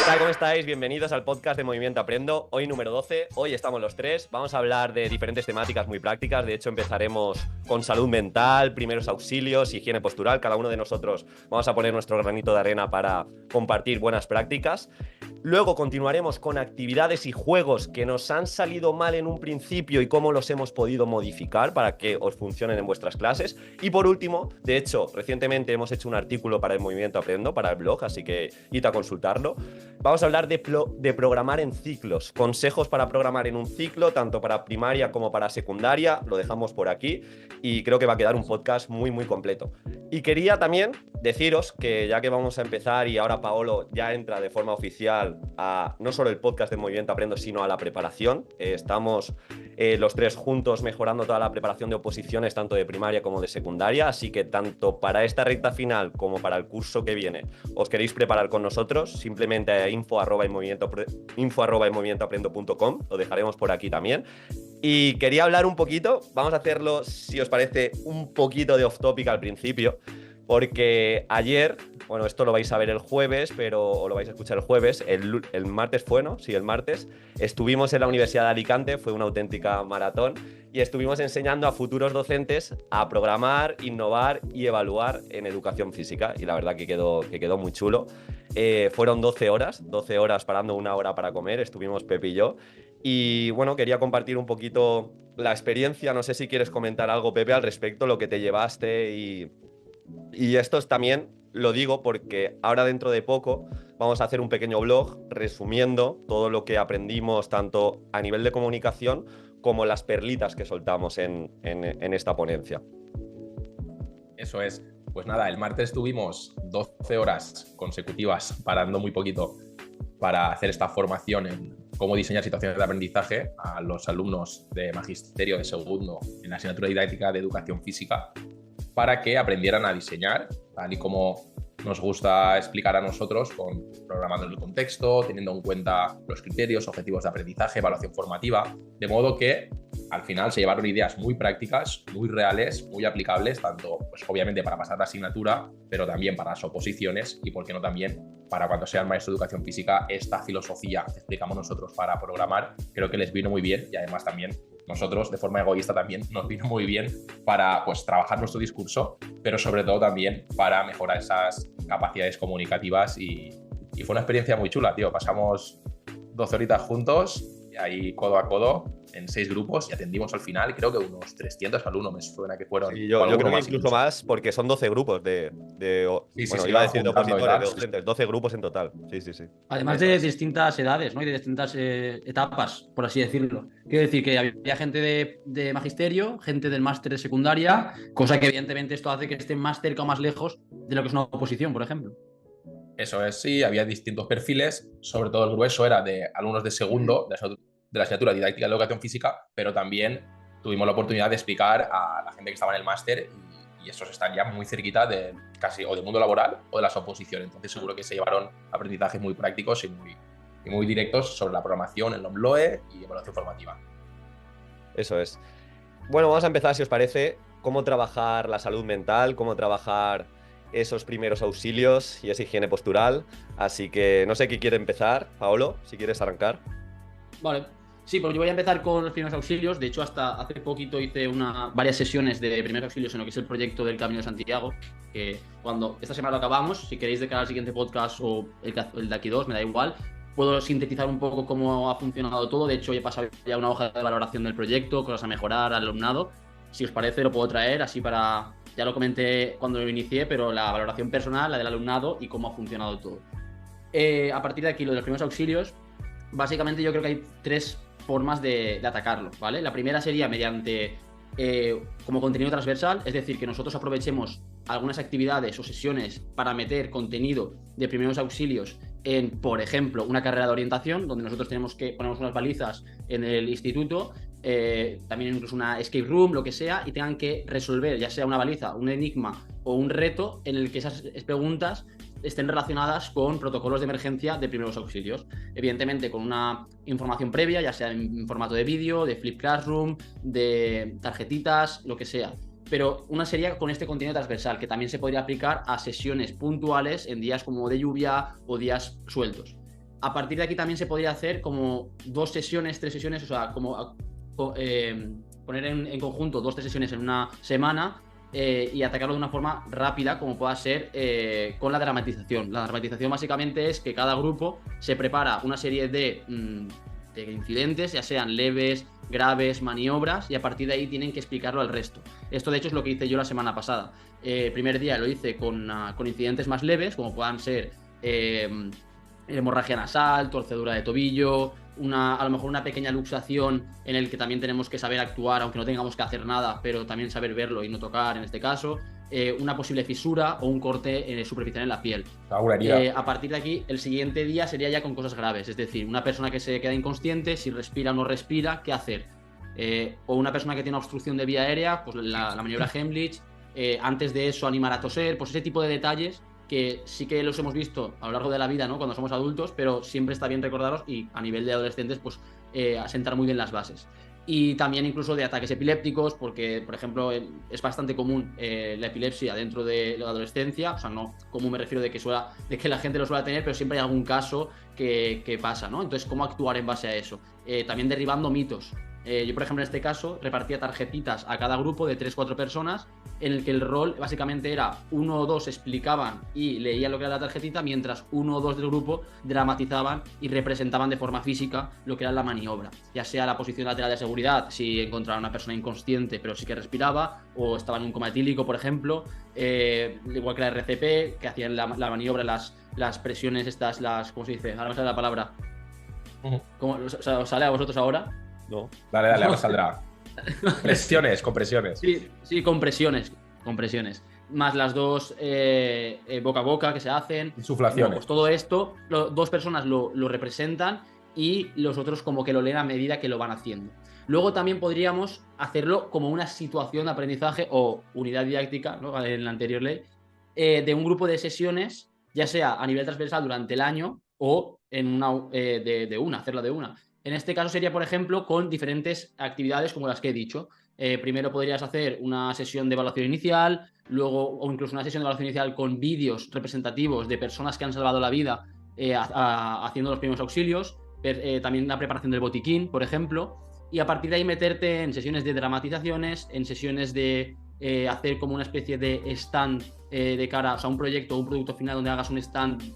tal? ¿Cómo estáis? Bienvenidos al podcast de Movimiento Aprendo. Hoy número 12. Hoy estamos los tres. Vamos a hablar de diferentes temáticas muy prácticas. De hecho, empezaremos con salud mental, primeros auxilios, higiene postural. Cada uno de nosotros vamos a poner nuestro granito de arena para compartir buenas prácticas. Luego continuaremos con actividades y juegos que nos han salido mal en un principio y cómo los hemos podido modificar para que os funcionen en vuestras clases. Y por último, de hecho, recientemente hemos hecho un artículo para el Movimiento Aprendo, para el blog, así que id a consultarlo. Vamos a hablar de programar en ciclos, consejos para programar en un ciclo, tanto para primaria como para secundaria. Lo dejamos por aquí y creo que va a quedar un podcast muy, muy completo. Y quería también deciros que ya que vamos a empezar y ahora Paolo ya entra de forma oficial a no solo el podcast de Movimiento Aprendo, sino a la preparación. Estamos los tres juntos mejorando toda la preparación de oposiciones, tanto de primaria como de secundaria, así que tanto para esta recta final como para el curso que viene os queréis preparar con nosotros, simplemente a info@movimientoaprendo.com, lo dejaremos por aquí también. Y quería hablar un poquito, vamos a hacerlo, si os parece, un poquito de off topic al principio, porque ayer, bueno, esto lo vais a ver el jueves, o lo vais a escuchar el jueves, el martes fue, ¿no? Sí, el martes, estuvimos en la Universidad de Alicante, fue una auténtica maratón, y estuvimos enseñando a futuros docentes a programar, innovar y evaluar en educación física, y la verdad que quedó muy chulo. Fueron 12 horas parando una hora para comer, estuvimos Pepe y yo, y bueno, quería compartir un poquito la experiencia, no sé si quieres comentar algo, Pepe, al respecto, lo que te llevaste y esto es también, lo digo porque ahora dentro de poco vamos a hacer un pequeño blog resumiendo todo lo que aprendimos tanto a nivel de comunicación como las perlitas que soltamos en esta ponencia. Eso es. Pues nada, el martes tuvimos 12 horas consecutivas, parando muy poquito, para hacer esta formación en cómo diseñar situaciones de aprendizaje a los alumnos de magisterio de segundo en la asignatura didáctica de educación física, para que aprendieran a diseñar, tal y como nos gusta explicar a nosotros, programando en el contexto, teniendo en cuenta los criterios, objetivos de aprendizaje, evaluación formativa, de modo que al final se llevaron ideas muy prácticas, muy reales, muy aplicables, tanto pues, obviamente para pasar la asignatura, pero también para las oposiciones y, por qué no, también para cuando sean maestros de educación física. Esta filosofía que explicamos nosotros para programar creo que les vino muy bien, y además también nosotros, de forma egoísta, también nos vino muy bien para pues, trabajar nuestro discurso, pero sobre todo también para mejorar esas capacidades comunicativas, y fue una experiencia muy chula, tío. Pasamos 12 horitas juntos, ahí codo a codo, en 6 grupos, y atendimos al final, creo que unos 300 alumnos me suena que fueron. Sí, yo creo que incluso más, porque son 12 grupos iba a decir de opositores, de docentes, 12 grupos en total. Sí. Además de distintas edades, ¿no? Y de distintas etapas, por así decirlo. Quiero decir que había gente de magisterio, gente del máster de secundaria, cosa que evidentemente esto hace que estén más cerca o más lejos de lo que es una oposición, por ejemplo. Eso es, sí, había distintos perfiles, sobre todo el grueso era de alumnos de segundo, de la asignatura didáctica de educación física, pero también tuvimos la oportunidad de explicar a la gente que estaba en el máster, y esos están ya muy cerquita de casi o del mundo laboral o de las oposiciones. Entonces seguro que se llevaron aprendizajes muy prácticos y muy directos sobre la programación, el NOMLOE y evaluación formativa. Eso es. Bueno, vamos a empezar, si os parece, cómo trabajar la salud mental, cómo trabajar esos primeros auxilios y esa higiene postural. Así que no sé quién quiere empezar. Paolo, si quieres arrancar. Vale. Sí, pues yo voy a empezar con los primeros auxilios. De hecho, hasta hace poquito hice varias sesiones de primeros auxilios en lo que es el proyecto del Camino de Santiago, que cuando esta semana lo acabamos, si queréis de cara al siguiente podcast o el de aquí 2, me da igual, puedo sintetizar un poco cómo ha funcionado todo. De hecho, he pasado ya una hoja de valoración del proyecto, cosas a mejorar al alumnado. Si os parece, lo puedo traer así para... Ya lo comenté cuando lo inicié, pero la valoración personal, la del alumnado y cómo ha funcionado todo. A partir de aquí, lo de los primeros auxilios, básicamente yo creo que hay 3 formas de atacarlo, ¿vale? La primera sería mediante como contenido transversal, es decir, que nosotros aprovechemos algunas actividades o sesiones para meter contenido de primeros auxilios en, por ejemplo, una carrera de orientación, donde nosotros tenemos que poner unas balizas en el instituto, también incluso una escape room, lo que sea, y tengan que resolver, ya sea una baliza, un enigma o un reto en el que esas preguntas estén relacionadas con protocolos de emergencia de primeros auxilios. Evidentemente con una información previa, ya sea en formato de vídeo, de Flip Classroom, de tarjetitas, lo que sea. Pero una sería con este contenido transversal, que también se podría aplicar a sesiones puntuales en días como de lluvia o días sueltos. A partir de aquí también se podría hacer como 2 sesiones, 3 sesiones, o sea, como poner en conjunto 2 o 3 sesiones en una semana y atacarlo de una forma rápida, como pueda ser con la dramatización. La dramatización básicamente es que cada grupo se prepara una serie de incidentes, ya sean leves, graves, maniobras, y a partir de ahí tienen que explicarlo al resto. Esto de hecho es lo que hice yo la semana pasada. Primer día lo hice con incidentes más leves, como puedan ser hemorragia nasal, torcedura de tobillo, a lo mejor una pequeña luxación en el que también tenemos que saber actuar, aunque no tengamos que hacer nada, pero también saber verlo y no tocar en este caso, una posible fisura o un corte superficial en la piel. A partir de aquí, el siguiente día sería ya con cosas graves, es decir, una persona que se queda inconsciente, si respira o no respira, ¿qué hacer? O una persona que tiene obstrucción de vía aérea, pues la maniobra Heimlich, antes de eso animar a toser, pues ese tipo de detalles que sí que los hemos visto a lo largo de la vida, ¿no? Cuando somos adultos, pero siempre está bien recordarlos y a nivel de adolescentes, pues asentar muy bien las bases. Y también incluso de ataques epilépticos, porque, por ejemplo, es bastante común la epilepsia dentro de la adolescencia, o sea, no común me refiero de que la gente lo suele tener, pero siempre hay algún caso que pasa, ¿no? Entonces, ¿cómo actuar en base a eso? También derribando mitos. Yo, por ejemplo, en este caso, repartía tarjetitas a cada grupo de 3-4 personas, en el que el rol básicamente era 1 o 2 explicaban y leían lo que era la tarjetita, mientras 1 o 2 del grupo dramatizaban y representaban de forma física lo que era la maniobra, ya sea la posición lateral de seguridad, si encontraban a una persona inconsciente pero sí que respiraba, o estaba en un coma etílico, por ejemplo, igual que la RCP, que hacían la maniobra, las presiones estas, ¿cómo se dice? Ahora me sale la palabra. ¿Os sale a vosotros ahora? No. Dale, ahora saldrá. Presiones, compresiones. Sí, compresiones. Más las 2 boca a boca que se hacen. Insuflaciones. Bueno, pues todo esto, 2 personas lo representan y los otros como que lo leen a medida que lo van haciendo. Luego también podríamos hacerlo como una situación de aprendizaje o unidad didáctica, ¿no? En la anterior ley, de un grupo de sesiones, ya sea a nivel transversal durante el año o en hacerla de una. En este caso sería, por ejemplo, con diferentes actividades como las que he dicho. Primero podrías hacer una sesión de evaluación inicial, luego o incluso una sesión de evaluación inicial con vídeos representativos de personas que han salvado la vida haciendo los primeros auxilios, también la preparación del botiquín, por ejemplo, y a partir de ahí meterte en sesiones de dramatizaciones, en sesiones de hacer como una especie de stand de cara, o sea, un proyecto o un producto final donde hagas un stand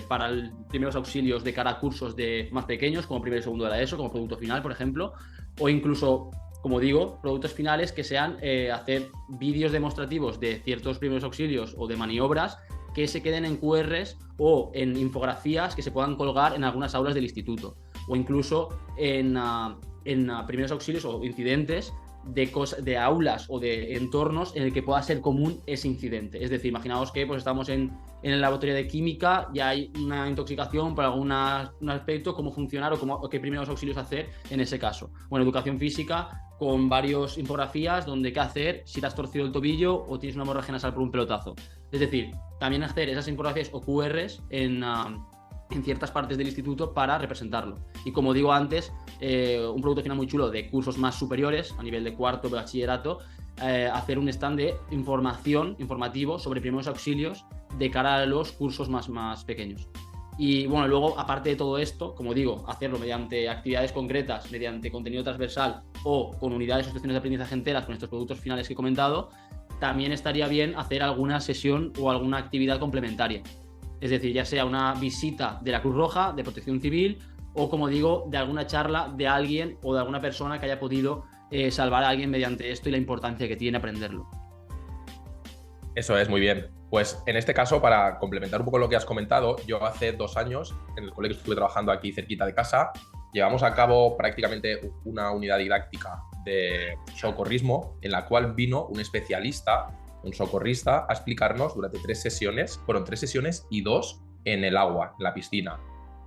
para primeros auxilios de cara a cursos más pequeños, como primero y segundo de la ESO, como producto final, por ejemplo, o incluso, como digo, productos finales que sean hacer vídeos demostrativos de ciertos primeros auxilios o de maniobras que se queden en QRs o en infografías que se puedan colgar en algunas aulas del instituto, o incluso en primeros auxilios o incidentes de aulas o de entornos en el que pueda ser común ese incidente. Es decir, imaginaos que pues, estamos en el laboratorio de química y hay una intoxicación por un aspecto, cómo funcionar o qué primeros auxilios hacer en ese caso. O en educación física, con varias infografías donde qué hacer si te has torcido el tobillo o tienes una hemorragia nasal por un pelotazo. Es decir, también hacer esas infografías o QRs en ciertas partes del instituto para representarlo. Y como digo antes, un producto final muy chulo de cursos más superiores, a nivel de cuarto, de bachillerato, hacer un stand de informativo sobre primeros auxilios de cara a los cursos más pequeños. Y bueno, luego, aparte de todo esto, como digo, hacerlo mediante actividades concretas, mediante contenido transversal o con unidades o secciones de aprendizaje enteras con estos productos finales que he comentado, también estaría bien hacer alguna sesión o alguna actividad complementaria. Es decir, ya sea una visita de la Cruz Roja, de Protección Civil, o como digo, de alguna charla de alguien o de alguna persona que haya podido salvar a alguien mediante esto y la importancia que tiene aprenderlo. Eso es, muy bien. Pues en este caso, para complementar un poco lo que has comentado, yo hace 2 años, en el colegio estuve trabajando aquí cerquita de casa, llevamos a cabo prácticamente una unidad didáctica de socorrismo en la cual vino un especialista, un socorrista, a explicarnos durante 3 sesiones, fueron 3 sesiones y 2 en el agua, en la piscina.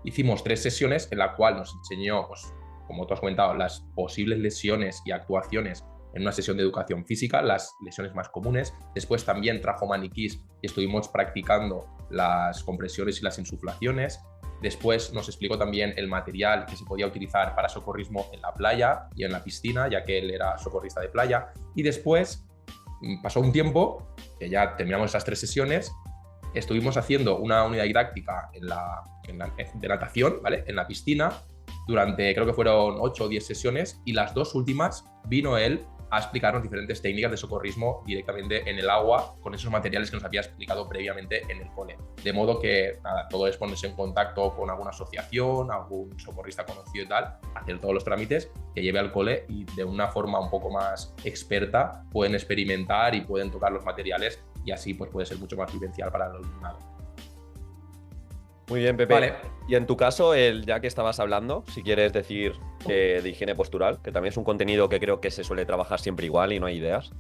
Hicimos 3 sesiones en la cual nos enseñó, pues, como tú has comentado, las posibles lesiones y actuaciones en una sesión de educación física, las lesiones más comunes. Después también trajo maniquís y estuvimos practicando las compresiones y las insuflaciones. Después nos explicó también el material que se podía utilizar para socorrismo en la playa y en la piscina, ya que él era socorrista de playa. Y después pasó un tiempo, que ya terminamos esas 3 sesiones, estuvimos haciendo una unidad didáctica de natación, ¿vale? En la piscina, durante creo que fueron 8 o 10 sesiones, y las 2 últimas vino él a explicarnos diferentes técnicas de socorrismo directamente en el agua con esos materiales que nos había explicado previamente en el cole. De modo que, nada, todo es ponerse en contacto con alguna asociación, algún socorrista conocido y tal, hacer todos los trámites que lleve al cole, y de una forma un poco más experta pueden experimentar y pueden tocar los materiales, y así pues puede ser mucho más vivencial para el alumnado. Muy bien, Pepe. Vale. Y en tu caso, ya que estabas hablando, si quieres decir de higiene postural, que también es un contenido que creo que se suele trabajar siempre igual y no hay ideas.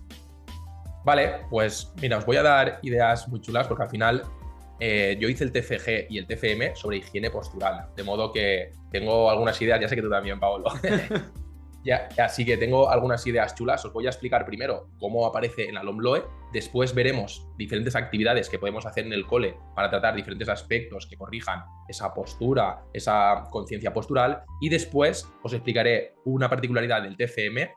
Vale, pues mira, os voy a dar ideas muy chulas porque al final yo hice el TFG y el TFM sobre higiene postural, de modo que tengo algunas ideas, ya sé que tú también, Paolo. Así que tengo algunas ideas chulas. Os voy a explicar primero cómo aparece en la LOMLOE, después veremos diferentes actividades que podemos hacer en el cole para tratar diferentes aspectos que corrijan esa postura, esa conciencia postural, y después os explicaré una particularidad del TFM,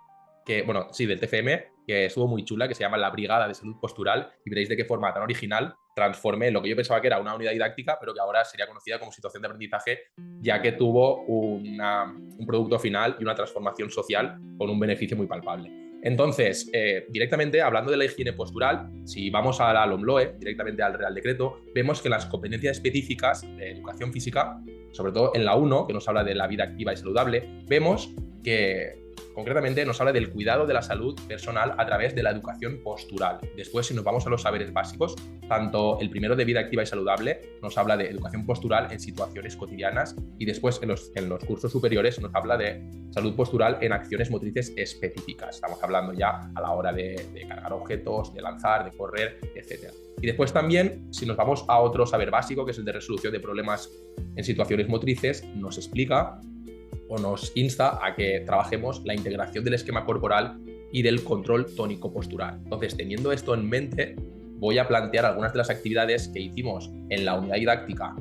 del TFM, que estuvo muy chula, que se llama la Brigada de Salud Postural, y veréis de qué forma tan original transformé lo que yo pensaba que era una unidad didáctica, pero que ahora sería conocida como situación de aprendizaje, ya que tuvo un producto final y una transformación social con un beneficio muy palpable. Entonces, directamente hablando de la higiene postural, si vamos a la LOMLOE, directamente al Real Decreto, vemos que las competencias específicas de educación física, sobre todo en la 1, que nos habla de la vida activa y saludable, vemos que concretamente nos habla del cuidado de la salud personal a través de la educación postural. Después, si nos vamos a los saberes básicos, tanto el primero de vida activa y saludable nos habla de educación postural en situaciones cotidianas, y después en los cursos superiores nos habla de salud postural en acciones motrices específicas. Estamos hablando ya a la hora de cargar objetos, de lanzar, de correr, etc. Y después también, si nos vamos a otro saber básico, que es el de resolución de problemas en situaciones motrices, nos explica o nos insta a que trabajemos la integración del esquema corporal y del control tónico postural. Entonces, teniendo esto en mente, voy a plantear algunas de las actividades que hicimos en la unidad didáctica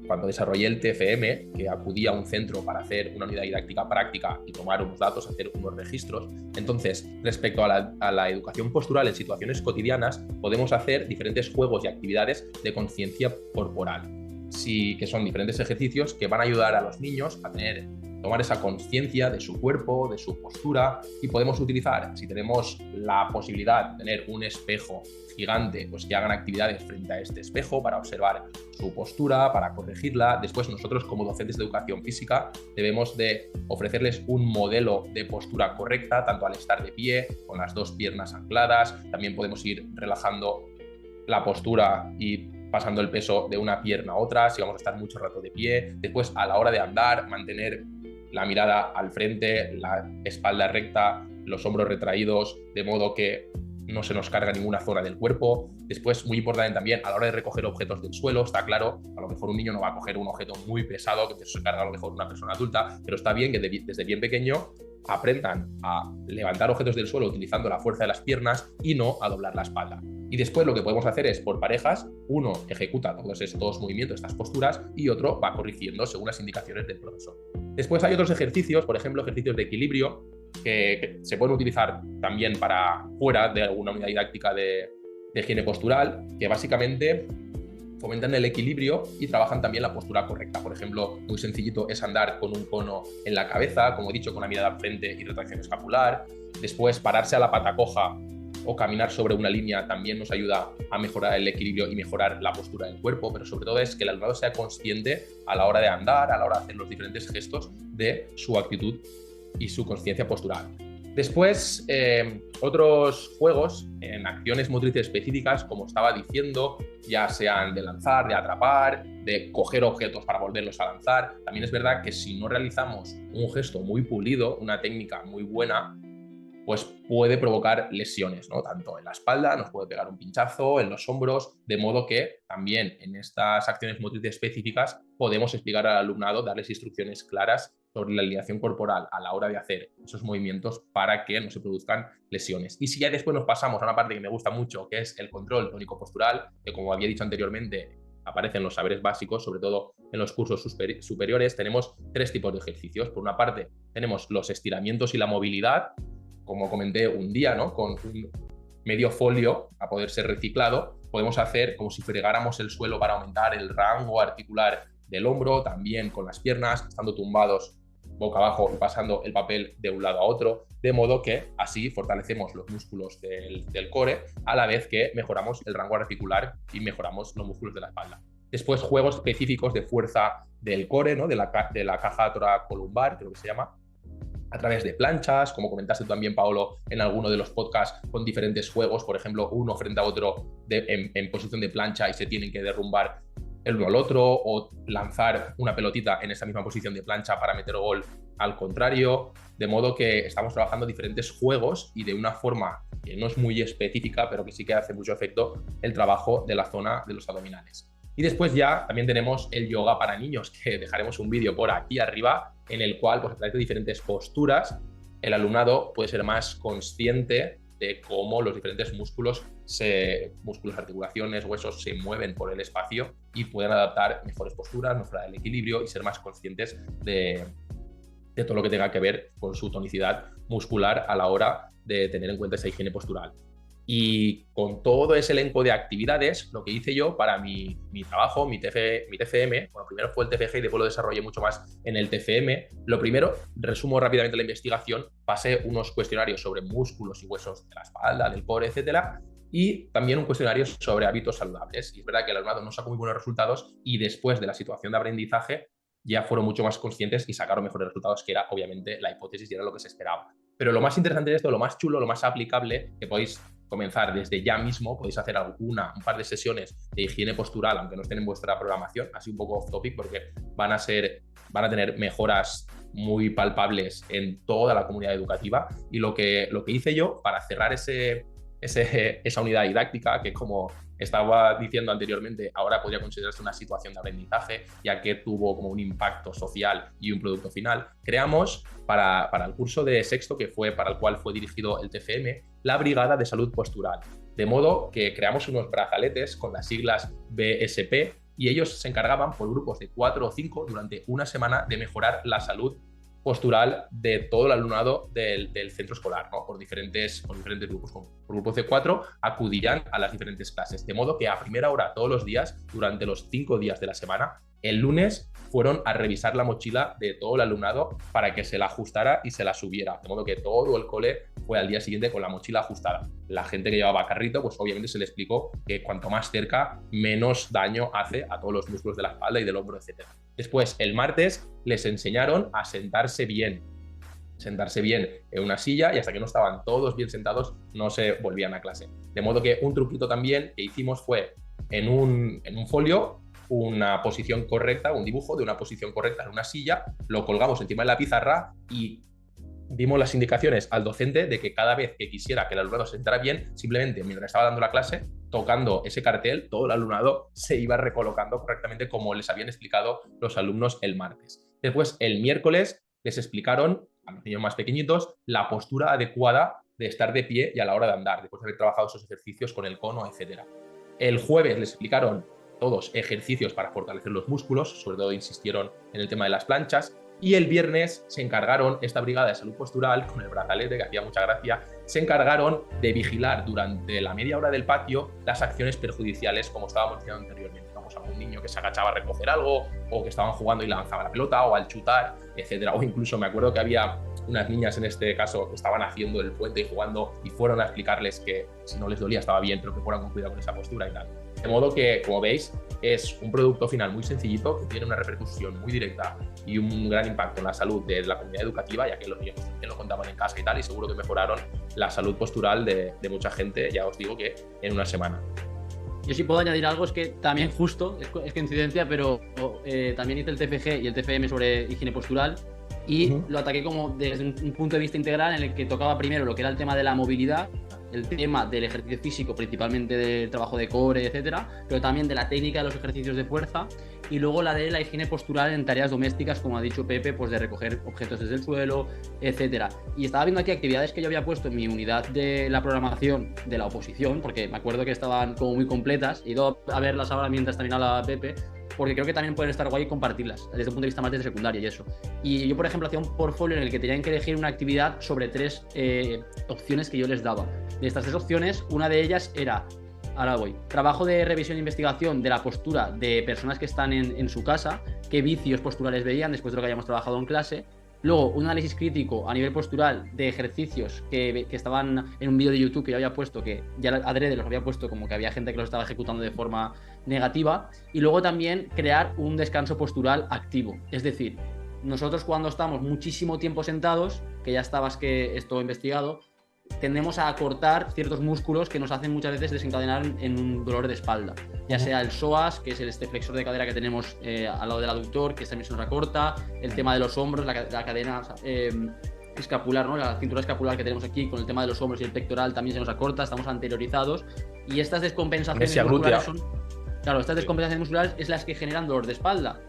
cuando desarrollé el TFM, que acudí a un centro para hacer una unidad didáctica práctica y tomar unos datos, hacer unos registros. Entonces, respecto a la educación postural en situaciones cotidianas, podemos hacer diferentes juegos y actividades de conciencia corporal, que son diferentes ejercicios que van a ayudar a los niños a tomar esa conciencia de su cuerpo, de su postura, y podemos utilizar, si tenemos la posibilidad de tener un espejo gigante, pues que hagan actividades frente a este espejo para observar su postura, para corregirla. Después, nosotros como docentes de educación física debemos de ofrecerles un modelo de postura correcta, tanto al estar de pie, con las 2 piernas ancladas. También podemos ir relajando la postura y pasando el peso de una pierna a otra, si vamos a estar mucho rato de pie. Después, a la hora de andar, mantener la mirada al frente, la espalda recta, los hombros retraídos, de modo que no se nos carga ninguna zona del cuerpo. Después, muy importante también, a la hora de recoger objetos del suelo, está claro, a lo mejor un niño no va a coger un objeto muy pesado que se carga a lo mejor una persona adulta, pero está bien que desde bien pequeño aprendan a levantar objetos del suelo utilizando la fuerza de las piernas y no a doblar la espalda. Y después lo que podemos hacer es, por parejas, uno ejecuta todos estos movimientos, estas posturas, y otro va corrigiendo según las indicaciones del profesor. Después hay otros ejercicios, por ejemplo, ejercicios de equilibrio, que se pueden utilizar también para fuera de alguna unidad didáctica de higiene postural, que básicamente fomentan el equilibrio y trabajan también la postura correcta. Por ejemplo, muy sencillito es andar con un cono en la cabeza, como he dicho, con la mirada al frente y retracción escapular. Después, pararse a la pata coja o caminar sobre una línea también nos ayuda a mejorar el equilibrio y mejorar la postura del cuerpo, pero sobre todo es que el alumnado sea consciente a la hora de andar, a la hora de hacer los diferentes gestos de su actitud y su conciencia postural. Después, otros juegos en acciones motrices específicas, como estaba diciendo, ya sean de lanzar, de atrapar, de coger objetos para volverlos a lanzar. También es verdad que si no realizamos un gesto muy pulido, una técnica muy buena, pues puede provocar lesiones, ¿no? Tanto en la espalda, nos puede pegar un pinchazo, en los hombros, de modo que también en estas acciones motrices específicas podemos explicar al alumnado, darles instrucciones claras sobre la alineación corporal a la hora de hacer esos movimientos para que no se produzcan lesiones. Y si ya después nos pasamos a una parte que me gusta mucho, que es el control tónico-postural, que como había dicho anteriormente, aparece en los saberes básicos, sobre todo en los cursos superiores, tenemos 3 tipos de ejercicios. Por una parte, tenemos los estiramientos y la movilidad, como comenté un día, ¿no? Con medio folio a poder ser reciclado, podemos hacer como si fregáramos el suelo para aumentar el rango articular del hombro, también con las piernas, estando tumbados boca abajo y pasando el papel de un lado a otro, de modo que así fortalecemos los músculos del core a la vez que mejoramos el rango articular y mejoramos los músculos de la espalda. Después, juegos específicos de fuerza del core, ¿no? de la caja toracolumbar, creo que se llama, a través de planchas, como comentaste también, Paolo, en alguno de los podcasts, con diferentes juegos, por ejemplo, uno frente a otro en posición de plancha y se tienen que derrumbar el uno al otro, o lanzar una pelotita en esa misma posición de plancha para meter gol al contrario, de modo que estamos trabajando diferentes juegos y de una forma que no es muy específica, pero que sí que hace mucho efecto el trabajo de la zona de los abdominales. Y después ya también tenemos el yoga para niños, que dejaremos un vídeo por aquí arriba, en el cual, pues, a través de diferentes posturas, el alumnado puede ser más consciente de cómo los diferentes músculos, articulaciones, huesos se mueven por el espacio y pueden adaptar mejores posturas, mejorar el equilibrio y ser más conscientes de todo lo que tenga que ver con su tonicidad muscular a la hora de tener en cuenta esa higiene postural. Y con todo ese elenco de actividades, lo que hice yo para mi trabajo, mi TFM, bueno, primero fue el TFG y después lo desarrollé mucho más en el TFM. Lo primero, resumo rápidamente la investigación, pasé unos cuestionarios sobre músculos y huesos de la espalda, del core, etcétera, y también un cuestionario sobre hábitos saludables. Y es verdad que el alumnado no sacó muy buenos resultados y después de la situación de aprendizaje ya fueron mucho más conscientes y sacaron mejores resultados, que era obviamente la hipótesis y era lo que se esperaba. Pero lo más interesante de esto, lo más chulo, lo más aplicable, que podéis comenzar desde ya mismo, podéis hacer un par de sesiones de higiene postural, aunque no estén en vuestra programación, así un poco off topic, porque van a tener mejoras muy palpables en toda la comunidad educativa. Y lo que hice yo para cerrar esa unidad didáctica, que como estaba diciendo anteriormente, ahora podría considerarse una situación de aprendizaje, ya que tuvo como un impacto social y un producto final, creamos para el curso de sexto, que fue para el cual fue dirigido el TFM, la Brigada de Salud Postural. De modo que creamos unos brazaletes con las siglas BSP y ellos se encargaban por grupos de 4 o 5 durante una semana de mejorar la salud postural de todo el alumnado del centro escolar, ¿no? Por diferentes grupos. Por grupos de 4 acudirán a las diferentes clases, de modo que a primera hora todos los días, durante los 5 días de la semana, el lunes fueron a revisar la mochila de todo el alumnado para que se la ajustara y se la subiera, de modo que todo el cole fue al día siguiente con la mochila ajustada. La gente que llevaba carrito, pues obviamente se le explicó que cuanto más cerca, menos daño hace a todos los músculos de la espalda y del hombro, etc. Después, el martes, les enseñaron a sentarse bien en una silla, y hasta que no estaban todos bien sentados no se volvían a clase. De modo que un truquito también que hicimos fue en un folio una posición correcta, un dibujo de una posición correcta en una silla, lo colgamos encima de la pizarra y dimos las indicaciones al docente de que cada vez que quisiera que el alumnado se sentara bien, simplemente mientras estaba dando la clase, tocando ese cartel, todo el alumnado se iba recolocando correctamente como les habían explicado los alumnos el martes. Después, el miércoles, les explicaron a los niños más pequeñitos la postura adecuada de estar de pie y a la hora de andar, después de haber trabajado esos ejercicios con el cono, etc. El jueves les explicaron todos ejercicios para fortalecer los músculos, sobre todo insistieron en el tema de las planchas, y el viernes se encargaron, esta brigada de salud postural, con el brazalete, que hacía mucha gracia, se encargaron de vigilar durante la media hora del patio las acciones perjudiciales, como estábamos diciendo anteriormente. Vamos a un niño que se agachaba a recoger algo, o que estaban jugando y lanzaba la pelota, o al chutar, etc. O incluso me acuerdo que había unas niñas en este caso que estaban haciendo el puente y jugando, y fueron a explicarles que si no les dolía estaba bien, pero que fueran con cuidado con esa postura y tal. De modo que, como veis, es un producto final muy sencillito que tiene una repercusión muy directa y un gran impacto en la salud de la comunidad educativa, ya que los niños también lo contaban en casa y tal, y seguro que mejoraron la salud postural de mucha gente, ya os digo que en una semana. Yo sí puedo añadir algo, es que también justo, es coincidencia, pero también hice el TFG y el TFM sobre higiene postural y lo ataqué como desde un punto de vista integral, en el que tocaba primero lo que era el tema de la movilidad, el tema del ejercicio físico, principalmente del trabajo de core, etcétera, pero también de la técnica de los ejercicios de fuerza, y luego la de la higiene postural en tareas domésticas, como ha dicho Pepe, pues de recoger objetos desde el suelo, etcétera. Y estaba viendo aquí actividades que yo había puesto en mi unidad de la programación de la oposición, porque me acuerdo que estaban como muy completas, he ido a verlas ahora mientras también hablaba Pepe, porque creo que también pueden estar guay compartirlas desde un punto de vista más de secundaria y eso. Y yo, por ejemplo, hacía un portfolio en el que tenían que elegir una actividad sobre 3 opciones que yo les daba. De estas 3 opciones, una de ellas era, ahora voy, trabajo de revisión e investigación de la postura de personas que están en su casa, qué vicios posturales veían después de lo que hayamos trabajado en clase. Luego, un análisis crítico a nivel postural de ejercicios que estaban en un vídeo de YouTube que yo había puesto, que ya adrede los había puesto como que había gente que los estaba ejecutando de forma negativa. Y luego también crear un descanso postural activo. Es decir, nosotros cuando estamos muchísimo tiempo sentados, que ya estabas que esto investigado, tendemos a acortar ciertos músculos que nos hacen muchas veces desencadenar en un dolor de espalda, ya sea el psoas, que es este flexor de cadera que tenemos al lado del aductor, que también se nos acorta, el tema de los hombros, la cadena escapular, ¿no? La cintura escapular que tenemos aquí con el tema de los hombros y el pectoral también se nos acorta, estamos anteriorizados, y estas descompensaciones musculares son, claro, estas descompensaciones musculares es las que generan dolor de espalda.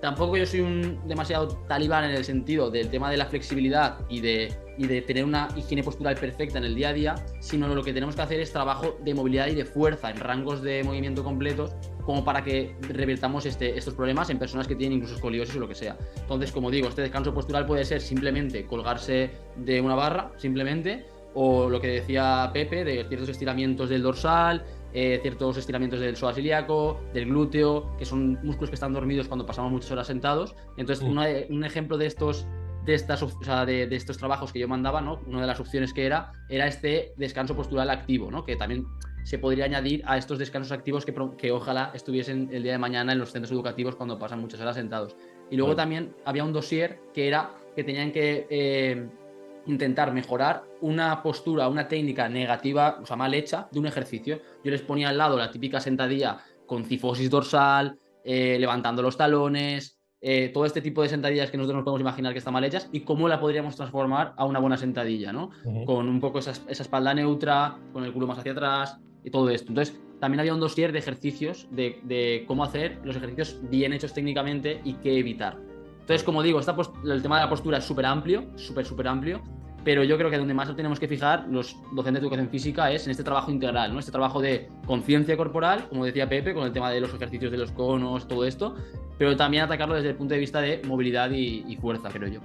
Tampoco yo soy un demasiado talibán en el sentido del tema de la flexibilidad y de tener una higiene postural perfecta en el día a día, sino lo que tenemos que hacer es trabajo de movilidad y de fuerza en rangos de movimiento completos, como para que revertamos estos problemas en personas que tienen incluso escoliosis o lo que sea. Entonces, como digo, este descanso postural puede ser simplemente colgarse de una barra, simplemente, o lo que decía Pepe, de ciertos estiramientos del dorsal, ciertos estiramientos del psoas ilíaco, del glúteo, que son músculos que están dormidos cuando pasamos muchas horas sentados. Entonces, un ejemplo de estos trabajos que yo mandaba, ¿no? Una de las opciones que era este descanso postural activo, ¿no? Que también se podría añadir a estos descansos activos que ojalá estuviesen el día de mañana en los centros educativos cuando pasan muchas horas sentados. Y luego también había un dossier que era que tenían que intentar mejorar una postura, una técnica negativa, o sea, mal hecha, de un ejercicio. Yo les ponía al lado la típica sentadilla con cifosis dorsal, levantando los talones, todo este tipo de sentadillas que nosotros nos podemos imaginar que están mal hechas y cómo la podríamos transformar a una buena sentadilla, ¿no? Con un poco esa espalda neutra, con el culo más hacia atrás y todo esto. Entonces, también había un dossier de ejercicios de cómo hacer los ejercicios bien hechos técnicamente y qué evitar. Entonces, como digo, el tema de la postura es súper amplio, súper amplio, pero yo creo que donde más nos tenemos que fijar los docentes de educación física es en este trabajo integral, ¿no? Este trabajo de conciencia corporal, como decía Pepe, con el tema de los ejercicios de los conos, todo esto, pero también atacarlo desde el punto de vista de movilidad y fuerza, creo yo.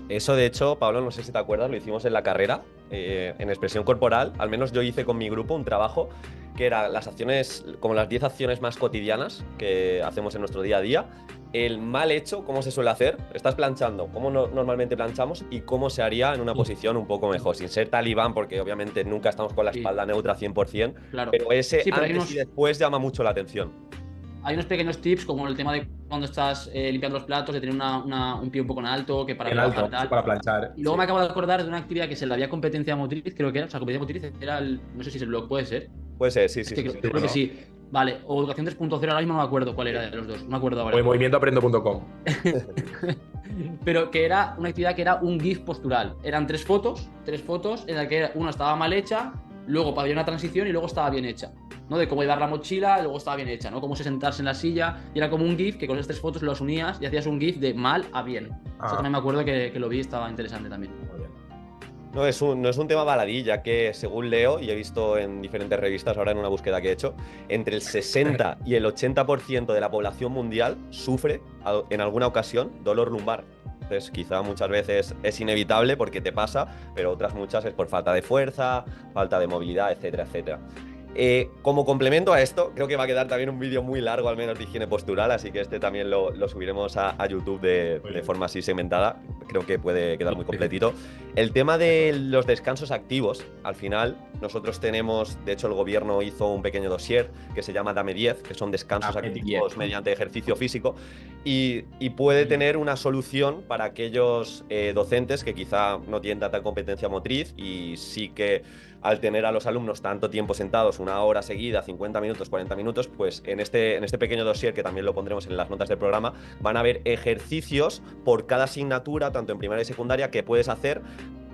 Eso, de hecho, Pablo, no sé si te acuerdas, lo hicimos en la carrera, en expresión corporal. Al menos yo hice con mi grupo un trabajo que era las acciones, como las 10 acciones más cotidianas que hacemos en nuestro día a día. El mal hecho, cómo se suele hacer, estás planchando, cómo normalmente planchamos y cómo se haría en una posición un poco mejor, sin ser talibán, porque obviamente nunca estamos con la espalda neutra 100%, claro. pero ese pero antes y después llama mucho la atención. Hay unos pequeños tips, como el tema de cuando estás limpiando los platos, de tener un pie un poco en alto, que para trabajar tal. Para planchar. Y luego me acabo de acordar de una actividad que se le había competencia motriz, creo que era, o sea, competencia motriz era no sé si es el blog, puede ser. Puede ser, sí. Creo que sí. Vale, o Educación 3.0, ahora mismo no me acuerdo cuál era de los dos, no me acuerdo ahora. O en movimientoaprendo.com. Pero que era una actividad que era un GIF postural. Eran tres fotos en las que una estaba mal hecha, luego había una transición y luego estaba bien hecha, ¿no? De cómo llevar la mochila, luego estaba bien hecha, ¿no? Cómo se sentarse en la silla, y era como un GIF que con esas tres fotos los unías y hacías un GIF de mal a bien. Eso también me acuerdo que lo vi, estaba interesante también. Muy bien. No es un tema baladí, ya que según leo, y he visto en diferentes revistas ahora en una búsqueda que he hecho, entre el 60 y el 80% de la población mundial sufre en alguna ocasión dolor lumbar. Entonces, quizá muchas veces es inevitable porque te pasa, pero otras muchas es por falta de fuerza, falta de movilidad, etcétera, etcétera. Como complemento a esto, creo que va a quedar también un vídeo muy largo, al menos de higiene postural, así que este también lo subiremos a YouTube de forma así segmentada. Creo que puede quedar muy completito. El tema de los descansos activos, al final, nosotros tenemos, de hecho, el gobierno hizo un pequeño dossier que se llama Dame 10, que son descansos activos mediante ejercicio físico, y puede tener una solución para aquellos docentes que quizá no tienen tanta competencia motriz y sí que al tener a los alumnos tanto tiempo sentados, una hora seguida, 50 minutos, 40 minutos, pues en este pequeño dossier, que también lo pondremos en las notas del programa, van a haber ejercicios por cada asignatura, tanto en primaria y secundaria, que puedes hacer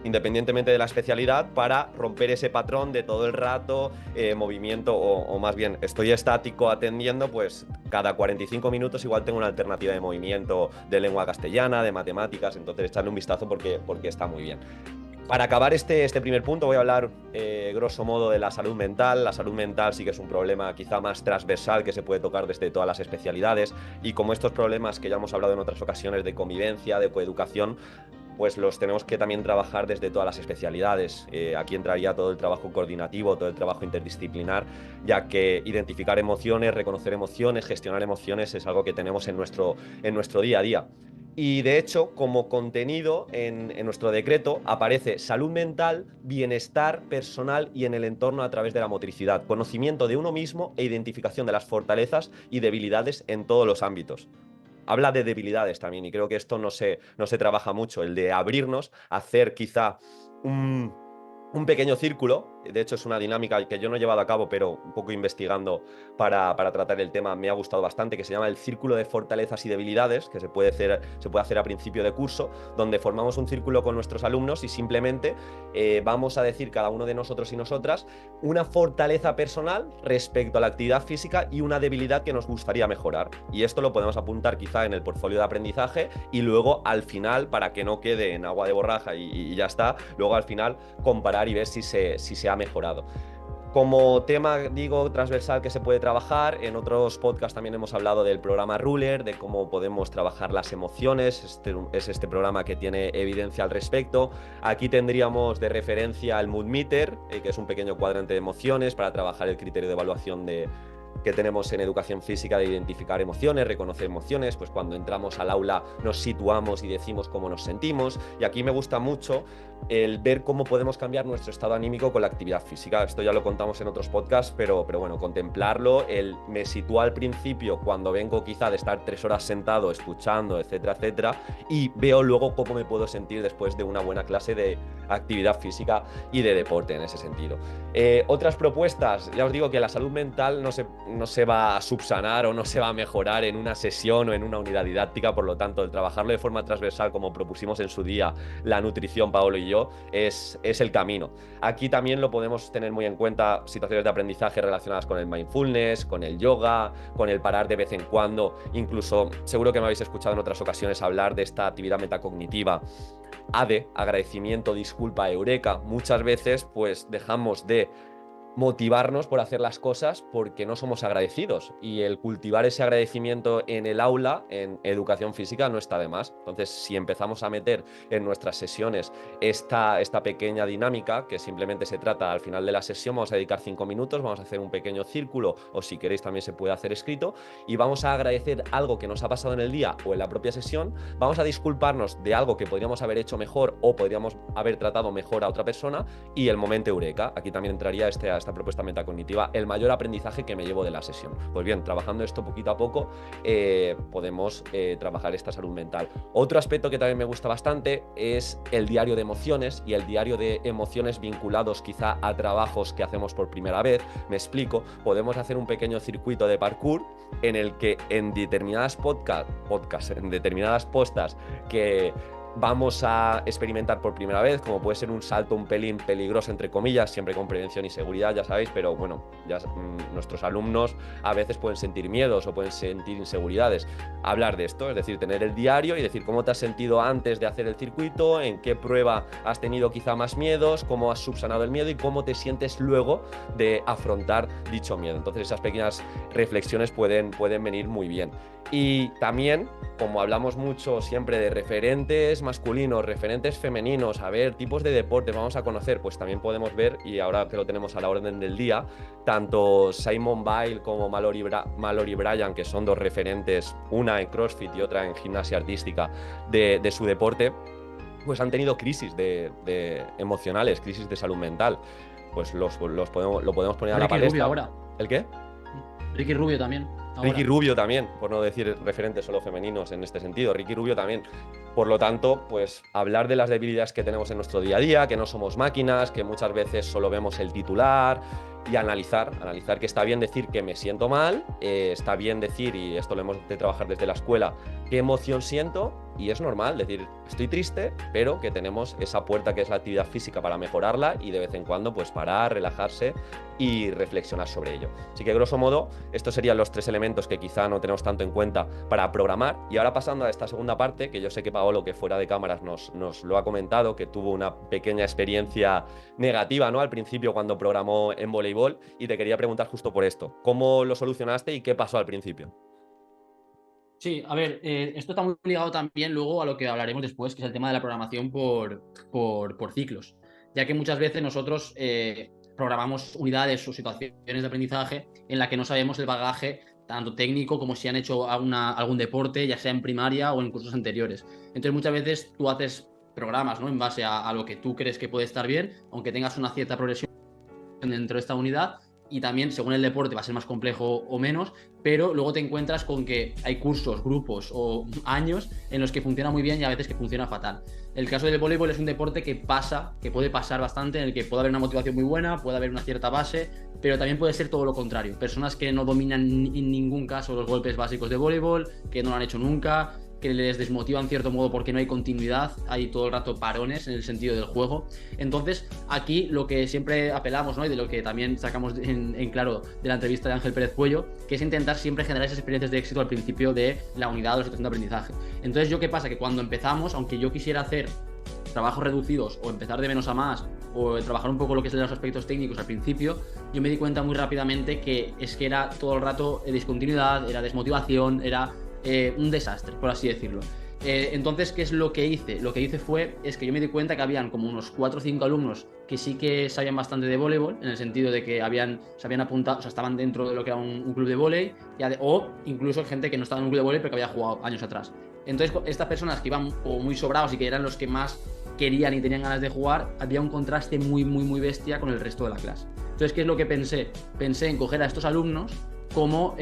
independientemente de la especialidad para romper ese patrón de todo el rato movimiento o más bien estoy estático atendiendo, pues cada 45 minutos igual tengo una alternativa de movimiento de lengua castellana, de matemáticas, entonces echarle un vistazo porque está muy bien. Para acabar este primer punto voy a hablar grosso modo de la salud mental. La salud mental sí que es un problema quizá más transversal que se puede tocar desde todas las especialidades, y como estos problemas que ya hemos hablado en otras ocasiones de convivencia, de coeducación, pues los tenemos que también trabajar desde todas las especialidades. Aquí entraría todo el trabajo coordinativo, todo el trabajo interdisciplinar, ya que identificar emociones, reconocer emociones, gestionar emociones es algo que tenemos en nuestro día a día. Y de hecho, como contenido en nuestro decreto aparece salud mental, bienestar personal y en el entorno a través de la motricidad, conocimiento de uno mismo e identificación de las fortalezas y debilidades en todos los ámbitos. Habla de debilidades también, y creo que esto no se trabaja mucho, el de abrirnos, hacer quizá un pequeño círculo. De hecho, es una dinámica que yo no he llevado a cabo, pero un poco investigando para tratar el tema me ha gustado bastante, que se llama el círculo de fortalezas y debilidades, que se puede hacer a principio de curso, donde formamos un círculo con nuestros alumnos y simplemente vamos a decir cada uno de nosotros y nosotras una fortaleza personal respecto a la actividad física y una debilidad que nos gustaría mejorar. Y esto lo podemos apuntar quizá en el portfolio de aprendizaje, y luego al final, para que no quede en agua de borraja y ya está, luego al final comparar y ver si se ha mejorado. Como tema, digo, transversal que se puede trabajar, en otros podcasts también hemos hablado del programa Ruler, de cómo podemos trabajar las emociones. Es este programa que tiene evidencia al respecto. Aquí tendríamos de referencia el Mood Meter, que es un pequeño cuadrante de emociones para trabajar el criterio de evaluación que tenemos en educación física, de identificar emociones, reconocer emociones. Pues cuando entramos al aula nos situamos y decimos cómo nos sentimos, y aquí me gusta mucho el ver cómo podemos cambiar nuestro estado anímico con la actividad física. Esto ya lo contamos en otros podcasts, pero bueno, contemplarlo. Me sitúo al principio cuando vengo quizá de estar 3 horas sentado escuchando, etcétera, etcétera, y veo luego cómo me puedo sentir después de una buena clase de actividad física y de deporte en ese sentido. Otras propuestas, ya os digo que la salud mental no se va a subsanar o no se va a mejorar en una sesión o en una unidad didáctica. Por lo tanto, el trabajarlo de forma transversal, como propusimos en su día la nutrición, Paolo y yo, es el camino. Aquí también lo podemos tener muy en cuenta situaciones de aprendizaje relacionadas con el mindfulness, con el yoga, con el parar de vez en cuando. Incluso, seguro que me habéis escuchado en otras ocasiones hablar de esta actividad metacognitiva. ADE, agradecimiento, disculpa, eureka. Muchas veces pues dejamos de motivarnos por hacer las cosas porque no somos agradecidos, y el cultivar ese agradecimiento en el aula, en educación física, no está de más. Entonces, si empezamos a meter en nuestras sesiones esta pequeña dinámica, que simplemente se trata, al final de la sesión vamos a dedicar 5 minutos, vamos a hacer un pequeño círculo, o si queréis también se puede hacer escrito, y vamos a agradecer algo que nos ha pasado en el día o en la propia sesión, vamos a disculparnos de algo que podríamos haber hecho mejor o podríamos haber tratado mejor a otra persona, y el momento eureka. Aquí también entraría esta propuesta metacognitiva, el mayor aprendizaje que me llevo de la sesión. Pues bien, trabajando esto poquito a poco, podemos trabajar esta salud mental. Otro aspecto que también me gusta bastante es el diario de emociones, y el diario de emociones vinculados quizá a trabajos que hacemos por primera vez. Me explico, podemos hacer un pequeño circuito de parkour en el que en determinadas en determinadas postas que vamos a experimentar por primera vez, como puede ser un salto un pelín peligroso, entre comillas, siempre con prevención y seguridad, ya sabéis, pero bueno, nuestros alumnos a veces pueden sentir miedos o pueden sentir inseguridades. Hablar de esto, es decir, tener el diario y decir cómo te has sentido antes de hacer el circuito, en qué prueba has tenido quizá más miedos, cómo has subsanado el miedo y cómo te sientes luego de afrontar dicho miedo. Entonces, esas pequeñas reflexiones pueden venir muy bien. Y también, como hablamos mucho siempre de referentes masculinos, referentes femeninos, a ver, tipos de deportes vamos a conocer, pues también podemos ver, y ahora que lo tenemos a la orden del día, tanto Simone Biles como Mallory Bryan, que son dos referentes, una en CrossFit y otra en gimnasia artística de su deporte, pues han tenido crisis de emocionales, crisis de salud mental. Pues lo podemos poner a la palestra. Rubio ahora. ¿El qué? Ricky Rubio también. Ahora. Ricky Rubio también, por no decir referentes solo femeninos en este sentido. Ricky Rubio también. Por lo tanto, pues hablar de las debilidades que tenemos en nuestro día a día, que no somos máquinas, que muchas veces solo vemos el titular, y analizar que está bien decir que me siento mal, está bien decir, y esto lo hemos de trabajar desde la escuela, qué emoción siento, y es normal decir, estoy triste, pero que tenemos esa puerta que es la actividad física para mejorarla y de vez en cuando pues parar, relajarse y reflexionar sobre ello. Así que grosso modo, estos serían los 3 elementos que quizá no tenemos tanto en cuenta para programar. Y ahora pasando a esta segunda parte, que yo sé que Paolo, que fuera de cámaras nos lo ha comentado, que tuvo una pequeña experiencia negativa, ¿no? Al principio cuando programó en voleibol, y te quería preguntar justo por esto, ¿cómo lo solucionaste y qué pasó al principio? Sí, a ver, esto está muy ligado también luego a lo que hablaremos después, que es el tema de la programación por ciclos, ya que muchas veces nosotros programamos unidades o situaciones de aprendizaje en la que no sabemos el bagaje tanto técnico como si han hecho algún deporte, ya sea en primaria o en cursos anteriores. Entonces muchas veces tú haces programas, ¿no? En base a lo que tú crees que puede estar bien, aunque tengas una cierta progresión dentro de esta unidad, y también según el deporte va a ser más complejo o menos, pero luego te encuentras con que hay cursos, grupos o años en los que funciona muy bien y a veces que funciona fatal. El caso del voleibol es un deporte que puede pasar bastante, en el que puede haber una motivación muy buena, puede haber una cierta base, pero también puede ser todo lo contrario. Personas que no dominan en ningún caso los golpes básicos de voleibol, que no lo han hecho nunca, que les desmotiva en cierto modo porque no hay continuidad, hay todo el rato parones en el sentido del juego. Entonces, aquí lo que siempre apelamos, ¿no? Y de lo que también sacamos en claro de la entrevista de Ángel Pérez Puello, que es intentar siempre generar esas experiencias de éxito al principio de la unidad o la situación de aprendizaje. Entonces, ¿yo qué pasa? Que cuando empezamos, aunque yo quisiera hacer trabajos reducidos o empezar de menos a más o trabajar un poco lo que es de los aspectos técnicos al principio, yo me di cuenta muy rápidamente que es que era todo el rato discontinuidad, era desmotivación, era un desastre, por así decirlo. Entonces, ¿qué es lo que hice? Lo que hice es que yo me di cuenta que habían como unos 4 o 5 alumnos que sí que sabían bastante de voleibol, en el sentido de que se habían apuntado, o sea, estaban dentro de lo que era un club de vóley, o incluso gente que no estaba en un club de vóley pero que había jugado años atrás. Entonces, estas personas que iban como muy sobrados y que eran los que más querían y tenían ganas de jugar, había un contraste muy, muy, muy bestia con el resto de la clase. Entonces, ¿qué es lo que pensé? Pensé en coger a estos alumnos como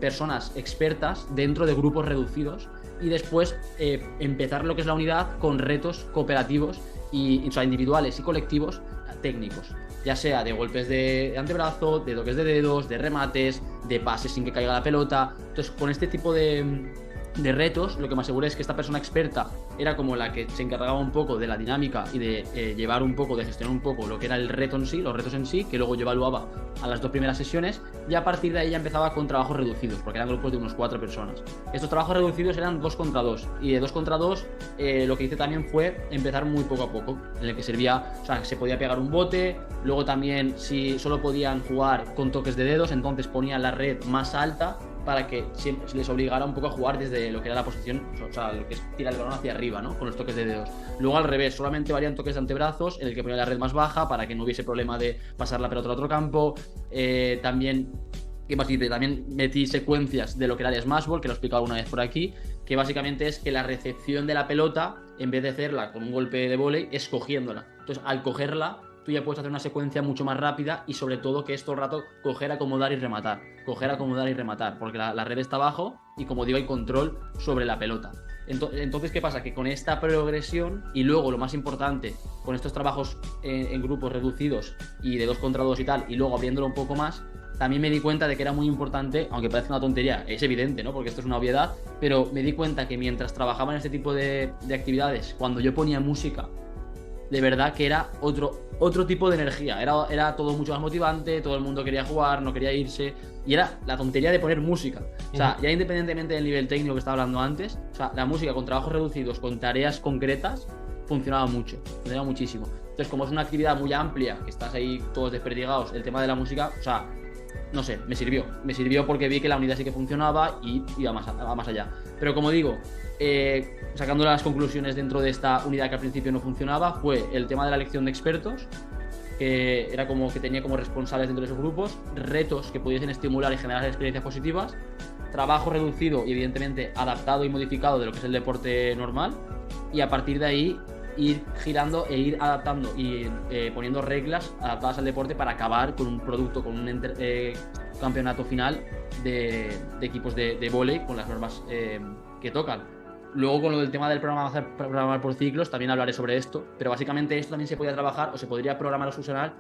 personas expertas dentro de grupos reducidos y después empezar lo que es la unidad con retos cooperativos o sea, individuales y colectivos técnicos, ya sea de golpes de antebrazo, de toques de dedos, de remates, de pases sin que caiga la pelota. Entonces, con este tipo de retos, lo que me aseguré es que esta persona experta era como la que se encargaba un poco de la dinámica y de llevar un poco, de gestionar un poco lo que era el reto en sí, los retos en sí, que luego yo evaluaba a las 2 primeras sesiones, y a partir de ahí ya empezaba con trabajos reducidos, porque eran grupos de unos 4 personas. Estos trabajos reducidos eran 2 contra 2, y de 2 contra 2 lo que hice también fue empezar muy poco a poco, en el que servía, o sea, se podía pegar un bote, luego también si solo podían jugar con toques de dedos, entonces ponían la red más alta, para que siempre se les obligara un poco a jugar desde lo que era la posición, o sea, lo que es tirar el balón hacia arriba, ¿no? Con los toques de dedos. Luego al revés, solamente varían toques de antebrazos, en el que ponía la red más baja para que no hubiese problema de pasar la pelota al otro campo. También, ¿qué más hice? También metí secuencias de lo que era el Smash Ball, que lo he explicado alguna vez por aquí, que básicamente es que la recepción de la pelota, en vez de hacerla con un golpe de vóley, es cogiéndola. Entonces, al cogerla, tú ya puedes hacer una secuencia mucho más rápida y sobre todo que es todo el rato coger, acomodar y rematar. Coger, acomodar y rematar, porque la red está abajo y, como digo, hay control sobre la pelota. Entonces, ¿qué pasa? Que con esta progresión y luego, lo más importante, con estos trabajos en grupos reducidos y de 2 contra 2 y tal, y luego abriéndolo un poco más, también me di cuenta de que era muy importante, aunque parece una tontería, es evidente, ¿no? Porque esto es una obviedad, pero me di cuenta que mientras trabajaba en este tipo de actividades, cuando yo ponía música, de verdad que era otro tipo de energía. Era todo mucho más motivante, todo el mundo quería jugar, no quería irse. Y era la tontería de poner música. O sea, ya independientemente del nivel técnico que estaba hablando antes, o sea, la música con trabajos reducidos, con tareas concretas, funcionaba muchísimo. Entonces, como es una actividad muy amplia, que estás ahí todos desperdigados, el tema de la música, o sea, no sé, me sirvió porque vi que la unidad sí que funcionaba y iba más allá. Pero como digo, sacando las conclusiones dentro de esta unidad que al principio no funcionaba, fue el tema de la elección de expertos, que era como que tenía como responsables dentro de esos grupos, retos que pudiesen estimular y generar experiencias positivas, trabajo reducido y evidentemente adaptado y modificado de lo que es el deporte normal, y a partir de ahí ir girando e ir adaptando y poniendo reglas adaptadas al deporte para acabar con un producto, con un campeonato final de equipos de vóley con las normas que tocan. Luego, con lo del tema del programar por ciclos, también hablaré sobre esto, pero básicamente esto también se podía trabajar o se podría programar o solucionar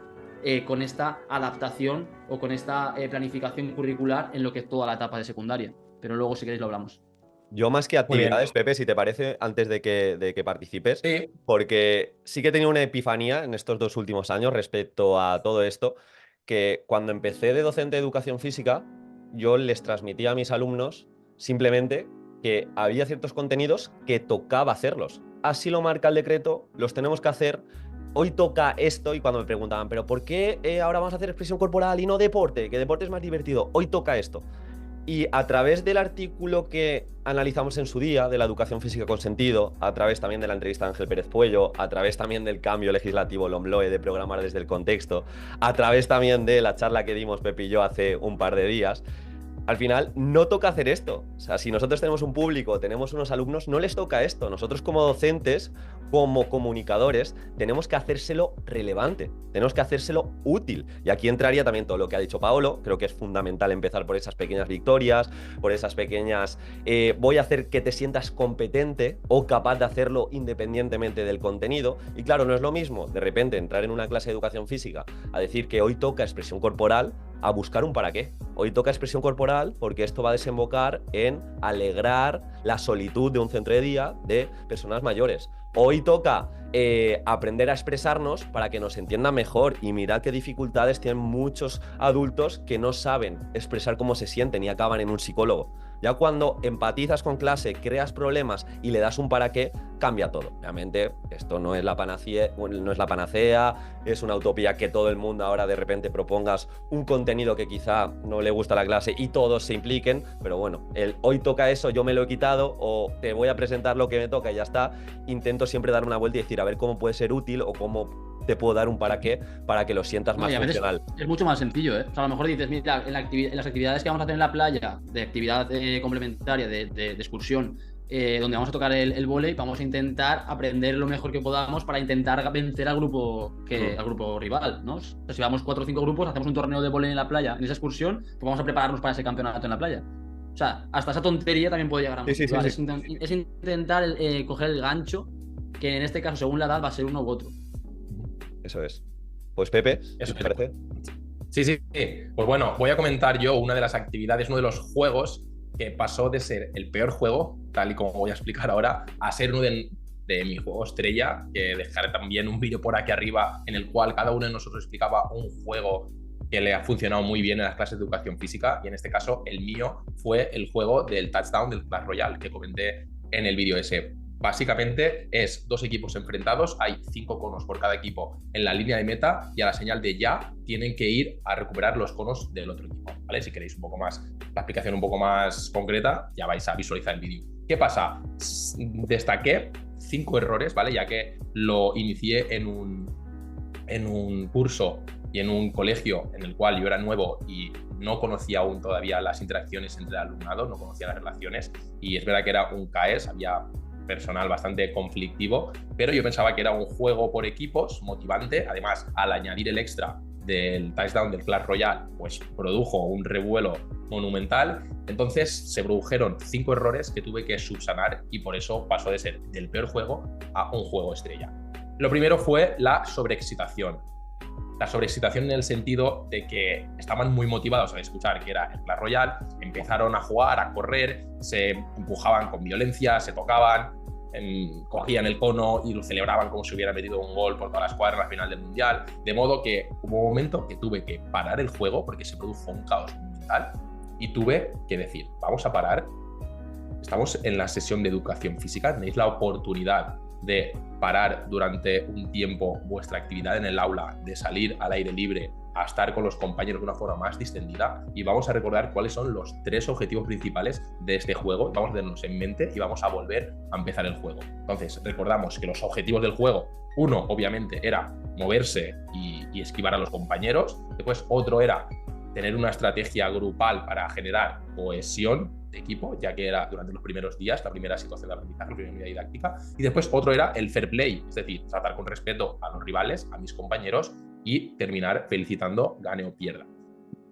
con esta adaptación o con esta planificación curricular en lo que es toda la etapa de secundaria. Pero luego, si queréis, lo hablamos. Yo más que Muy bien. actividades, Pepe, si te parece, antes de que participes, Sí. porque sí que he tenido una epifanía en estos 2 últimos años respecto a todo esto, que cuando empecé de docente de educación física, yo les transmitía a mis alumnos simplemente que había ciertos contenidos que tocaba hacerlos. Así lo marca el decreto, los tenemos que hacer. Hoy toca esto, y cuando me preguntaban, ¿pero por qué ahora vamos a hacer expresión corporal y no deporte? Que deporte es más divertido. Hoy toca esto. Y a través del artículo que analizamos en su día, de la educación física con sentido, a través también de la entrevista de Ángel Pérez Puello, a través también del cambio legislativo LOMLOE de programar desde el contexto, a través también de la charla que dimos Pepe y yo hace un par de días, al final no toca hacer esto. O sea, si nosotros tenemos un público, tenemos unos alumnos, no les toca esto. Nosotros como docentes, como comunicadores, tenemos que hacérselo relevante, tenemos que hacérselo útil. Y aquí entraría también todo lo que ha dicho Paolo. Creo que es fundamental empezar por esas pequeñas victorias, por esas pequeñas... voy a hacer que te sientas competente o capaz de hacerlo independientemente del contenido. Y claro, no es lo mismo de repente entrar en una clase de educación física a decir que hoy toca expresión corporal, a buscar un para qué. Hoy toca expresión corporal porque esto va a desembocar en alegrar la solitud de un centro de día de personas mayores. Hoy toca aprender a expresarnos para que nos entiendan mejor, y mirad qué dificultades tienen muchos adultos que no saben expresar cómo se sienten y acaban en un psicólogo. Ya cuando empatizas con clase, creas problemas y le das un para qué, cambia todo. Obviamente, esto no es la panacea, es una utopía que todo el mundo ahora de repente propongas un contenido que quizá no le gusta a la clase y todos se impliquen, pero bueno, el hoy toca eso, yo me lo he quitado, o te voy a presentar lo que me toca y ya está. Intento siempre dar una vuelta y decir, a ver cómo puede ser útil o cómo te puedo dar un para qué para que lo sientas más funcional. Es mucho más sencillo, ¿eh? O sea, a lo mejor dices, mira, en las actividades que vamos a hacer en la playa, de actividad complementaria, de excursión, donde vamos a tocar el vóley, vamos a intentar aprender lo mejor que podamos para intentar vencer al grupo rival, ¿no? O sea, si vamos 4 o 5 grupos, hacemos un torneo de vóley en la playa, en esa excursión, pues vamos a prepararnos para ese campeonato en la playa. O sea, hasta esa tontería también puede llegar a motivar. Sí. Es intentar coger el gancho, que en este caso, según la edad, va a ser uno u otro. Eso es. Pues Pepe, ¿qué te parece? Sí. Pues bueno, voy a comentar yo una de las actividades, uno de los juegos que pasó de ser el peor juego, tal y como voy a explicar ahora, a ser uno de mi juego estrella, que dejaré también un vídeo por aquí arriba en el cual cada uno de nosotros explicaba un juego que le ha funcionado muy bien en las clases de educación física, y en este caso el mío fue el juego del touchdown del Clash Royale que comenté en el vídeo ese. Básicamente es 2 equipos enfrentados, hay 5 conos por cada equipo en la línea de meta, y a la señal de ya tienen que ir a recuperar los conos del otro equipo, ¿vale? Si queréis un poco más, la explicación un poco más concreta, ya vais a visualizar el vídeo. ¿Qué pasa? Destaqué 5 errores, ¿vale? Ya que lo inicié en un curso y en un colegio en el cual yo era nuevo y no conocía aún todavía las interacciones entre el alumnado, no conocía las relaciones, y es verdad que era un CAES, había personal bastante conflictivo, pero yo pensaba que era un juego por equipos motivante. Además, al añadir el extra del touchdown del Clash Royale, pues produjo un revuelo monumental. Entonces se produjeron 5 errores que tuve que subsanar, y por eso pasó de ser del peor juego a un juego estrella. Lo primero fue la sobreexcitación. La sobreexcitación en el sentido de que estaban muy motivados a escuchar que era el Clash Royale, empezaron a jugar, a correr, se empujaban con violencia, se tocaban, cogían el cono y lo celebraban como si hubiera metido un gol por toda la escuadra en la final del Mundial, de modo que hubo un momento que tuve que parar el juego porque se produjo un caos mental y tuve que decir, vamos a parar, estamos en la sesión de educación física, tenéis la oportunidad de parar durante un tiempo vuestra actividad en el aula, de salir al aire libre, a estar con los compañeros de una forma más distendida, y vamos a recordar cuáles son los 3 objetivos principales de este juego, vamos a tenerlos en mente y vamos a volver a empezar el juego. Entonces, recordamos que los objetivos del juego, uno obviamente era moverse y esquivar a los compañeros, después otro era tener una estrategia grupal para generar cohesión de equipo, ya que era durante los primeros días, la primera situación de aprendizaje, la primera unidad didáctica, y después otro era el fair play, es decir, tratar con respeto a los rivales, a mis compañeros, y terminar felicitando, gane o pierda.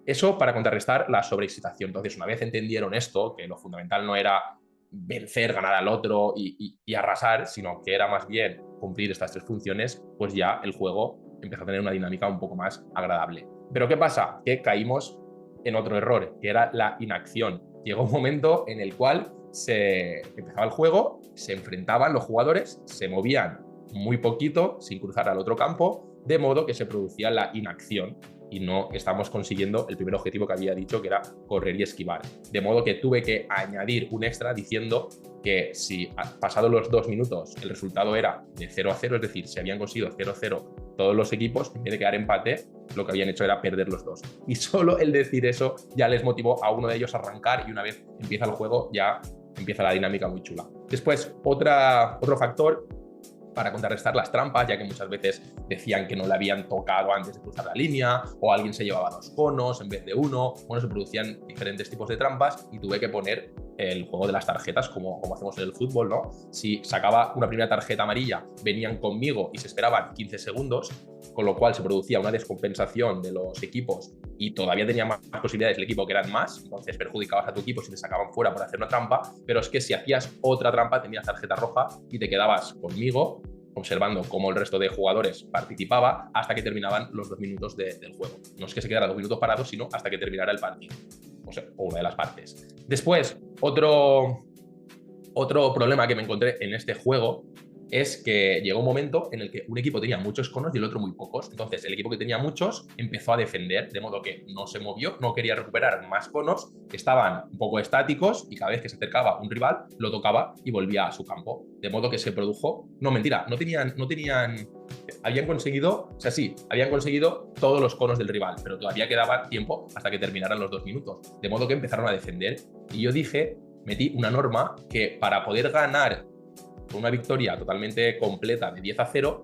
Eso para contrarrestar la sobreexcitación. Entonces, una vez entendieron esto, que lo fundamental no era vencer, ganar al otro y arrasar, sino que era más bien cumplir estas 3 funciones, pues ya el juego empezó a tener una dinámica un poco más agradable. Pero ¿qué pasa? Que caímos en otro error, que era la inacción. Llegó un momento en el cual se empezaba el juego, se enfrentaban los jugadores, se movían muy poquito sin cruzar al otro campo, de modo que se producía la inacción y no estamos consiguiendo el primer objetivo que había dicho, que era correr y esquivar. De modo que tuve que añadir un extra diciendo que si pasados los 2 minutos el resultado era de 0-0, es decir, si habían conseguido 0-0 todos los equipos, en vez de quedar empate, lo que habían hecho era perder los dos. Y solo el decir eso ya les motivó a uno de ellos a arrancar, y una vez empieza el juego ya empieza la dinámica muy chula. Después, otro factor para contrarrestar las trampas, ya que muchas veces decían que no le habían tocado antes de cruzar la línea, o alguien se llevaba 2 conos en vez de 1. Bueno, se producían diferentes tipos de trampas y tuve que poner el juego de las tarjetas como hacemos en el fútbol, ¿no? Si sacaba una primera tarjeta amarilla, venían conmigo y se esperaban 15 segundos, con lo cual se producía una descompensación de los equipos y todavía tenía más posibilidades el equipo que eran más, entonces perjudicabas a tu equipo si te sacaban fuera por hacer una trampa, pero es que si hacías otra trampa tenías tarjeta roja y te quedabas conmigo observando cómo el resto de jugadores participaba hasta que terminaban los 2 minutos del juego. No es que se quedara 2 minutos parados, sino hasta que terminara el partido, o una de las partes. Después, otro problema que me encontré en este juego es que llegó un momento en el que un equipo tenía muchos conos y el otro muy pocos. Entonces, el equipo que tenía muchos empezó a defender, de modo que no se movió, no quería recuperar más conos, estaban un poco estáticos y cada vez que se acercaba un rival, lo tocaba y volvía a su campo. De modo que se produjo... No, mentira, no tenían... Habían conseguido todos los conos del rival, pero todavía quedaba tiempo hasta que terminaran los 2 minutos. De modo que empezaron a defender. Y yo metí una norma que para poder ganar con una victoria totalmente completa de 10-0,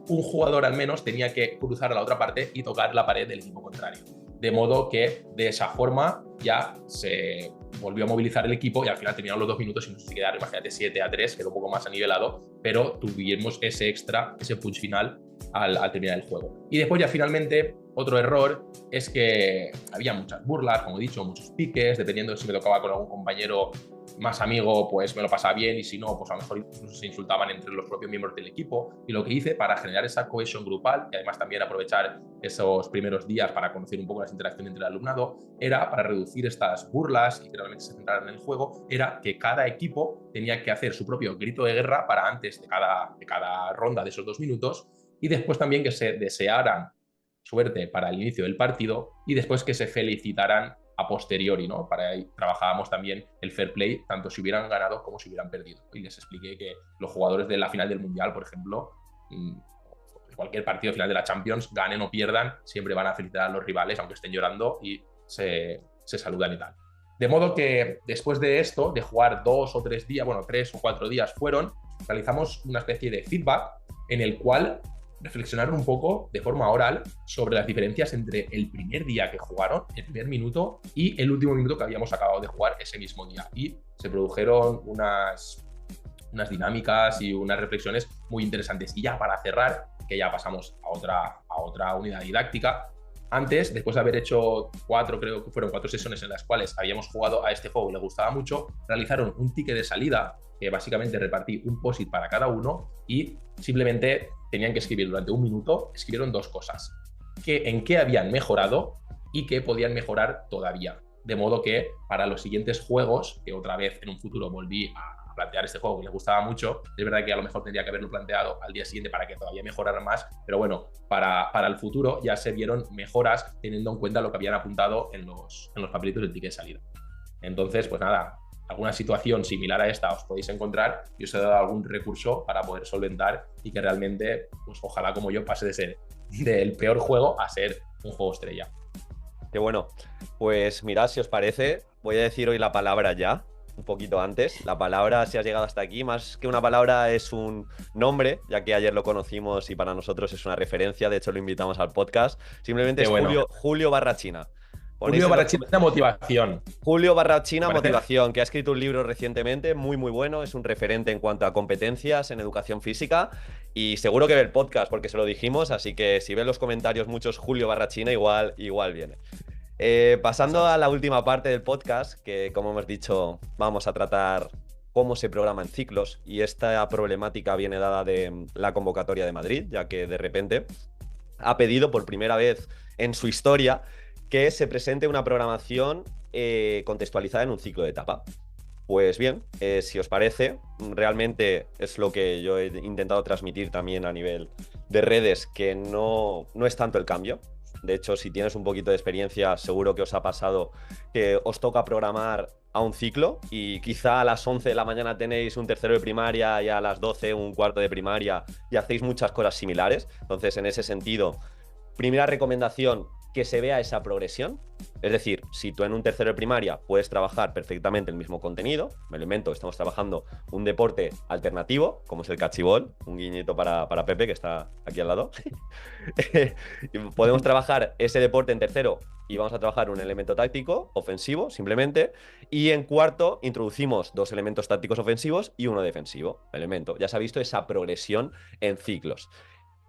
un jugador al menos tenía que cruzar a la otra parte y tocar la pared del equipo contrario. De modo que de esa forma ya se volvió a movilizar el equipo y al final terminaron los 2 minutos y no sé si quedaron, imagínate, 7-3, quedó un poco más anivelado, pero tuvimos ese extra, ese punch final al terminar el juego. Y después ya finalmente otro error es que había muchas burlas, como he dicho, muchos piques, dependiendo de si me tocaba con algún compañero más amigo, pues me lo pasaba bien, y si no, pues a lo mejor incluso se insultaban entre los propios miembros del equipo. Y lo que hice para generar esa cohesión grupal y además también aprovechar esos primeros días para conocer un poco las interacciones entre el alumnado, era para reducir estas burlas y que realmente se centraran en el juego, era que cada equipo tenía que hacer su propio grito de guerra para antes de cada ronda de esos 2 minutos, y después también que se desearan suerte para el inicio del partido y después que se felicitaran a posteriori, ¿no? Para ahí trabajábamos también el fair play, tanto si hubieran ganado como si hubieran perdido. Y les expliqué que los jugadores de la final del Mundial, por ejemplo, cualquier partido final de la Champions, ganen o pierdan, siempre van a felicitar a los rivales, aunque estén llorando, y se saludan y tal. De modo que después de esto, de jugar 2 o 3 días, bueno, 3 o 4 días realizamos una especie de feedback en el cual reflexionaron un poco de forma oral sobre las diferencias entre el primer día que jugaron, el primer minuto, y el último minuto que habíamos acabado de jugar ese mismo día. Y se produjeron unas dinámicas y unas reflexiones muy interesantes. Y ya para cerrar, que ya pasamos a otra unidad didáctica, antes, después de haber hecho 4 sesiones en las cuales habíamos jugado a este juego y le gustaba mucho, realizaron un ticket de salida, que básicamente repartí un post-it para cada uno y simplemente tenían que escribir durante 1 minuto, escribieron 2 cosas, en qué habían mejorado y qué podían mejorar todavía. De modo que para los siguientes juegos, que otra vez en un futuro volví a plantear este juego que les gustaba mucho, es verdad que a lo mejor tendría que haberlo planteado al día siguiente para que todavía mejoraran más, pero bueno, para el futuro ya se vieron mejoras teniendo en cuenta lo que habían apuntado en los papelitos del ticket de salida. Entonces, pues nada, alguna situación similar a esta os podéis encontrar y os he dado algún recurso para poder solventar y que realmente, pues ojalá como yo, pase de ser del peor juego a ser un juego estrella. Qué bueno. Pues mirad, si os parece, voy a decir hoy la palabra ya, un poquito antes. La palabra, si has llegado hasta aquí, más que una palabra es un nombre, ya que ayer lo conocimos y para nosotros es una referencia, de hecho lo invitamos al podcast. Simplemente es bueno. Julio Barrachina. Julio Barrachina, motivación. Julio Barrachina, motivación, que ha escrito un libro recientemente, muy muy bueno, es un referente en cuanto a competencias en educación física y seguro que ve el podcast porque se lo dijimos, así que si ven los comentarios muchos Julio Barrachina igual viene. Pasando a la última parte del podcast, que como hemos dicho vamos a tratar cómo se programa en ciclos, y esta problemática viene dada de la convocatoria de Madrid, ya que de repente ha pedido por primera vez en su historia que se presente una programación contextualizada en un ciclo de etapa. Pues bien, si os parece, realmente es lo que yo he intentado transmitir también a nivel de redes, que no es tanto el cambio. De hecho, si tienes un poquito de experiencia, seguro que os ha pasado que os toca programar a un ciclo y quizá a las 11 de la mañana tenéis un tercero de primaria y a las 12 un cuarto de primaria y hacéis muchas cosas similares. Entonces, en ese sentido, primera recomendación, que se vea esa progresión. Es decir, si tú en un tercero de primaria puedes trabajar perfectamente el mismo contenido, me lo invento, estamos trabajando un deporte alternativo, como es el cachibol, un guiñito para Pepe, que está aquí al lado. Podemos trabajar ese deporte en tercero y vamos a trabajar un elemento táctico ofensivo, simplemente, y en cuarto introducimos 2 elementos tácticos ofensivos y uno defensivo, elemento. Ya se ha visto esa progresión en ciclos.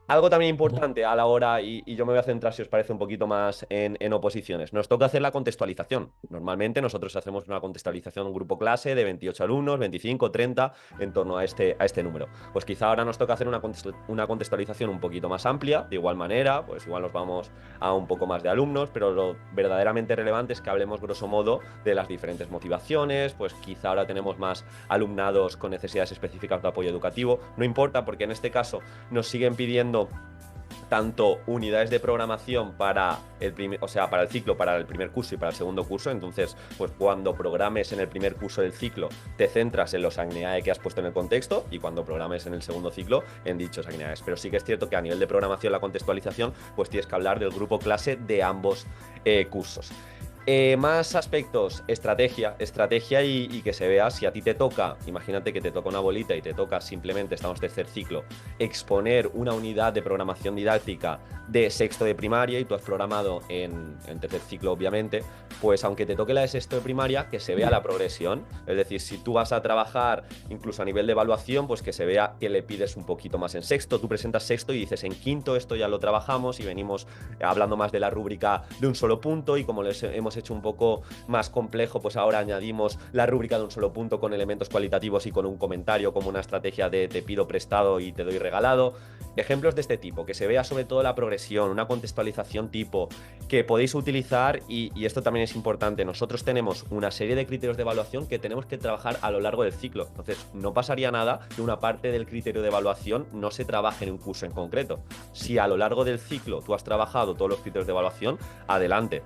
Algo también importante a la hora, y yo me voy a centrar, si os parece, un poquito más en oposiciones. Nos toca hacer la contextualización. Normalmente nosotros hacemos una contextualización, un grupo clase de 28 alumnos, 25, 30, en torno a este número. Pues quizá ahora nos toca hacer una contextualización un poquito más amplia, de igual manera, pues igual nos vamos a un poco más de alumnos, pero lo verdaderamente relevante es que hablemos grosso modo de las diferentes motivaciones, pues quizá ahora tenemos más alumnados con necesidades específicas de apoyo educativo. No importa, porque en este caso nos siguen pidiendo tanto unidades de programación para para el ciclo, para el primer curso y para el segundo curso. Entonces, pues cuando programes en el primer curso del ciclo, te centras en los actividades que has puesto en el contexto, y cuando programes en el segundo ciclo, en dichos actividades. Pero sí que es cierto que a nivel de programación, la contextualización, pues tienes que hablar del grupo clase de ambos cursos. Más aspectos, estrategia y que se vea. Si a ti te toca, imagínate que te toca una bolita y te toca simplemente, estamos tercer ciclo, exponer una unidad de programación didáctica de sexto de primaria y tú has programado en tercer ciclo, obviamente, pues aunque te toque la de sexto de primaria, que se vea la progresión. Es decir, si tú vas a trabajar incluso a nivel de evaluación, pues que se vea que le pides un poquito más en sexto, tú presentas sexto y dices en quinto esto ya lo trabajamos y venimos hablando más de la rúbrica de un solo punto, y como les hemos hecho un poco más complejo, pues ahora añadimos la rúbrica de un solo punto con elementos cualitativos y con un comentario como una estrategia de te pido prestado y te doy regalado. Ejemplos de este tipo, que se vea sobre todo la progresión, una contextualización tipo que podéis utilizar, y esto también es importante. Nosotros tenemos una serie de criterios de evaluación que tenemos que trabajar a lo largo del ciclo. Entonces, no pasaría nada que una parte del criterio de evaluación no se trabaje en un curso en concreto. Si a lo largo del ciclo tú has trabajado todos los criterios de evaluación, adelante.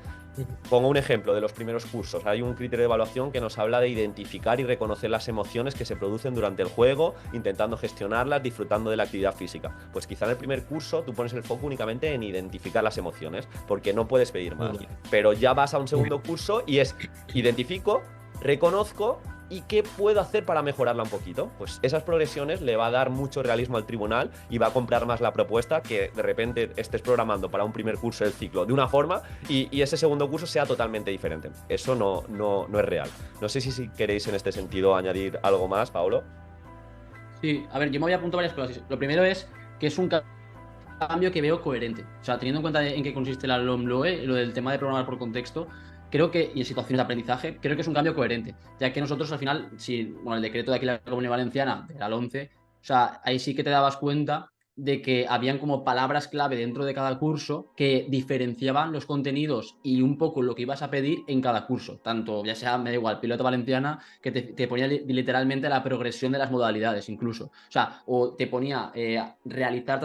Pongo un ejemplo de los primeros cursos. Hay un criterio de evaluación que nos habla de identificar y reconocer las emociones que se producen durante el juego, intentando gestionarlas, disfrutando de la actividad física. Pues quizá en el primer curso tú pones el foco únicamente en identificar las emociones, porque no puedes pedir más. Pero ya vas a un segundo curso y es identifico, reconozco y qué puedo hacer para mejorarla un poquito. Pues esas progresiones le va a dar mucho realismo al tribunal y va a comprar más la propuesta que de repente estés programando para un primer curso del ciclo de una forma y ese segundo curso sea totalmente diferente. Eso no es real. No sé si queréis en este sentido añadir algo más, Paolo. Sí, a ver, yo me había apuntado varias cosas. Lo primero es que es un cambio que veo coherente. O sea, teniendo en cuenta en qué consiste la LOMLOE, lo del tema de programar por contexto, creo que, y en situaciones de aprendizaje, creo que es un cambio coherente, ya que nosotros al final, el decreto de aquí de la Comunidad Valenciana, de la LOMCE, o sea, ahí sí que te dabas cuenta de que habían como palabras clave dentro de cada curso que diferenciaban los contenidos y un poco lo que ibas a pedir en cada curso, tanto, ya sea, me da igual, piloto valenciana, que te ponía literalmente la progresión de las modalidades incluso, o sea, o te ponía realizar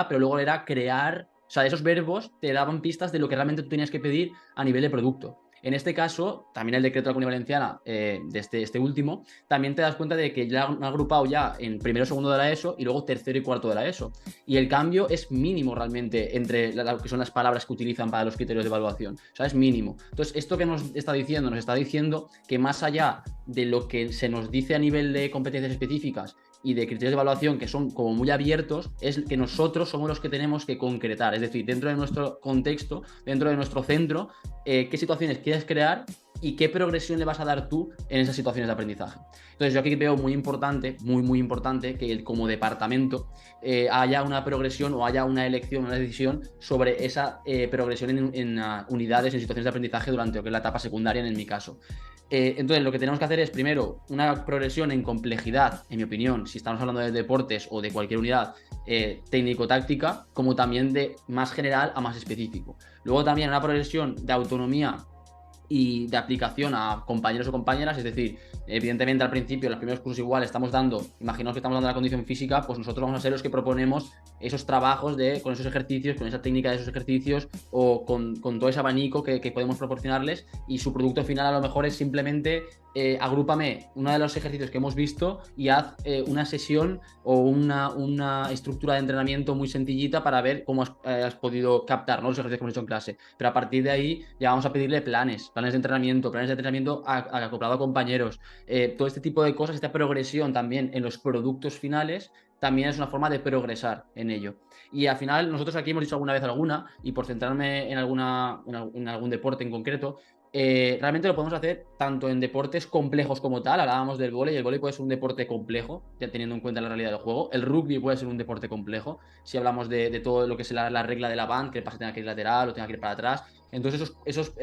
pero luego era crear. O sea, esos verbos te daban pistas de lo que realmente tú tenías que pedir a nivel de producto. En este caso, también el decreto de la Comunidad Valenciana, de este último, también te das cuenta de que ya han agrupado ya en primero, segundo de la ESO y luego tercero y cuarto de la ESO. Y el cambio es mínimo realmente entre lo que son las palabras que utilizan para los criterios de evaluación. O sea, es mínimo. Entonces, esto que nos está diciendo que más allá de lo que se nos dice a nivel de competencias específicas y de criterios de evaluación que son como muy abiertos, es que nosotros somos los que tenemos que concretar, es decir, dentro de nuestro contexto, dentro de nuestro centro, qué situaciones quieres crear y qué progresión le vas a dar tú en esas situaciones de aprendizaje. Entonces yo aquí veo muy importante que como departamento haya una progresión o haya una elección, una decisión sobre esa progresión en unidades, en situaciones de aprendizaje durante lo que es la etapa secundaria en mi caso. Entonces, lo que tenemos que hacer es, primero, una progresión en complejidad, en mi opinión, si estamos hablando de deportes o de cualquier unidad, técnico-táctica, como también de más general a más específico. Luego también una progresión de autonomía y de aplicación a compañeros o compañeras, es decir, evidentemente al principio, en los primeros cursos igual estamos dando, imaginaos que estamos dando la condición física, pues nosotros vamos a ser los que proponemos esos trabajos con esos ejercicios, con esa técnica de esos ejercicios o con todo ese abanico que podemos proporcionarles, y su producto final a lo mejor es simplemente agrúpame uno de los ejercicios que hemos visto y haz una sesión o una estructura de entrenamiento muy sencillita para ver cómo has podido captar, ¿no?, los ejercicios que hemos hecho en clase. Pero a partir de ahí ya vamos a pedirle planes de entrenamiento acoplado a compañeros, todo este tipo de cosas, esta progresión también en los productos finales también es una forma de progresar en ello. Y al final, nosotros aquí hemos dicho alguna vez y por centrarme en algún deporte en concreto, realmente lo podemos hacer tanto en deportes complejos como tal. Hablábamos del vóley, el vóley puede ser un deporte complejo, ya teniendo en cuenta la realidad del juego. El rugby puede ser un deporte complejo, si hablamos de todo lo que es la regla de la band, que el pase tenga que ir lateral o tenga que ir para atrás. Entonces esos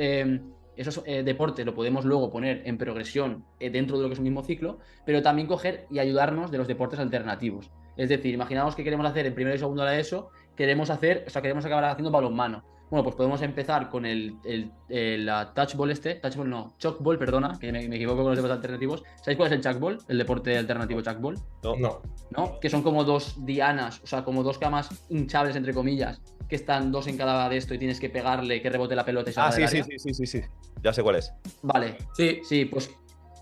deportes lo podemos luego poner en progresión dentro de lo que es un mismo ciclo, pero también coger y ayudarnos de los deportes alternativos. Es decir, imaginaos que queremos hacer en primero y segundo de la ESO, queremos acabar haciendo balonmano. Bueno, pues podemos empezar con la chalkball, perdona, que me equivoco con los deportes alternativos. ¿Sabéis cuál es el chalkball? El deporte alternativo chalkball. No. Que son como dos dianas, o sea, como dos camas hinchables, entre comillas, que están dos en cada de esto y tienes que pegarle, que rebote la pelota y salga del área. Sí. Ya sé cuál es. Vale. Sí, pues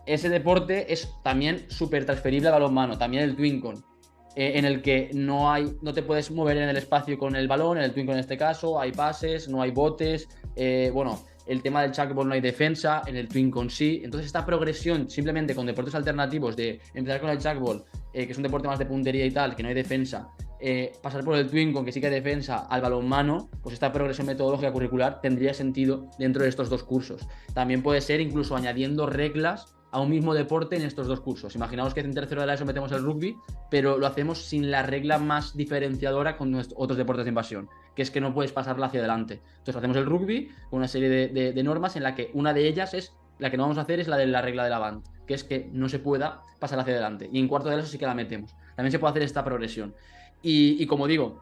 ese deporte es también súper transferible al balonmano, también el twincon. En el que no te puedes mover en el espacio con el balón, en el twincon en este caso, hay pases, no hay botes, el tema del chalkball no hay defensa, en el twincon sí. Entonces esta progresión simplemente con deportes alternativos de empezar con el chalkball, que es un deporte más de puntería y tal, que no hay defensa, pasar por el twincon, que sí que hay defensa, al balonmano, pues esta progresión metodológica curricular tendría sentido dentro de estos dos cursos. También puede ser incluso añadiendo reglas a un mismo deporte en estos dos cursos. Imaginaos que en tercero de la ESO metemos el rugby, pero lo hacemos sin la regla más diferenciadora con otros deportes de invasión, que es que no puedes pasarla hacia adelante. Entonces hacemos el rugby con una serie de normas en la que una de ellas es, la que no vamos a hacer es la de la regla de la band, que es que no se pueda pasar hacia adelante. Y en cuarto de la ESO sí que la metemos. También se puede hacer esta progresión. Y como digo,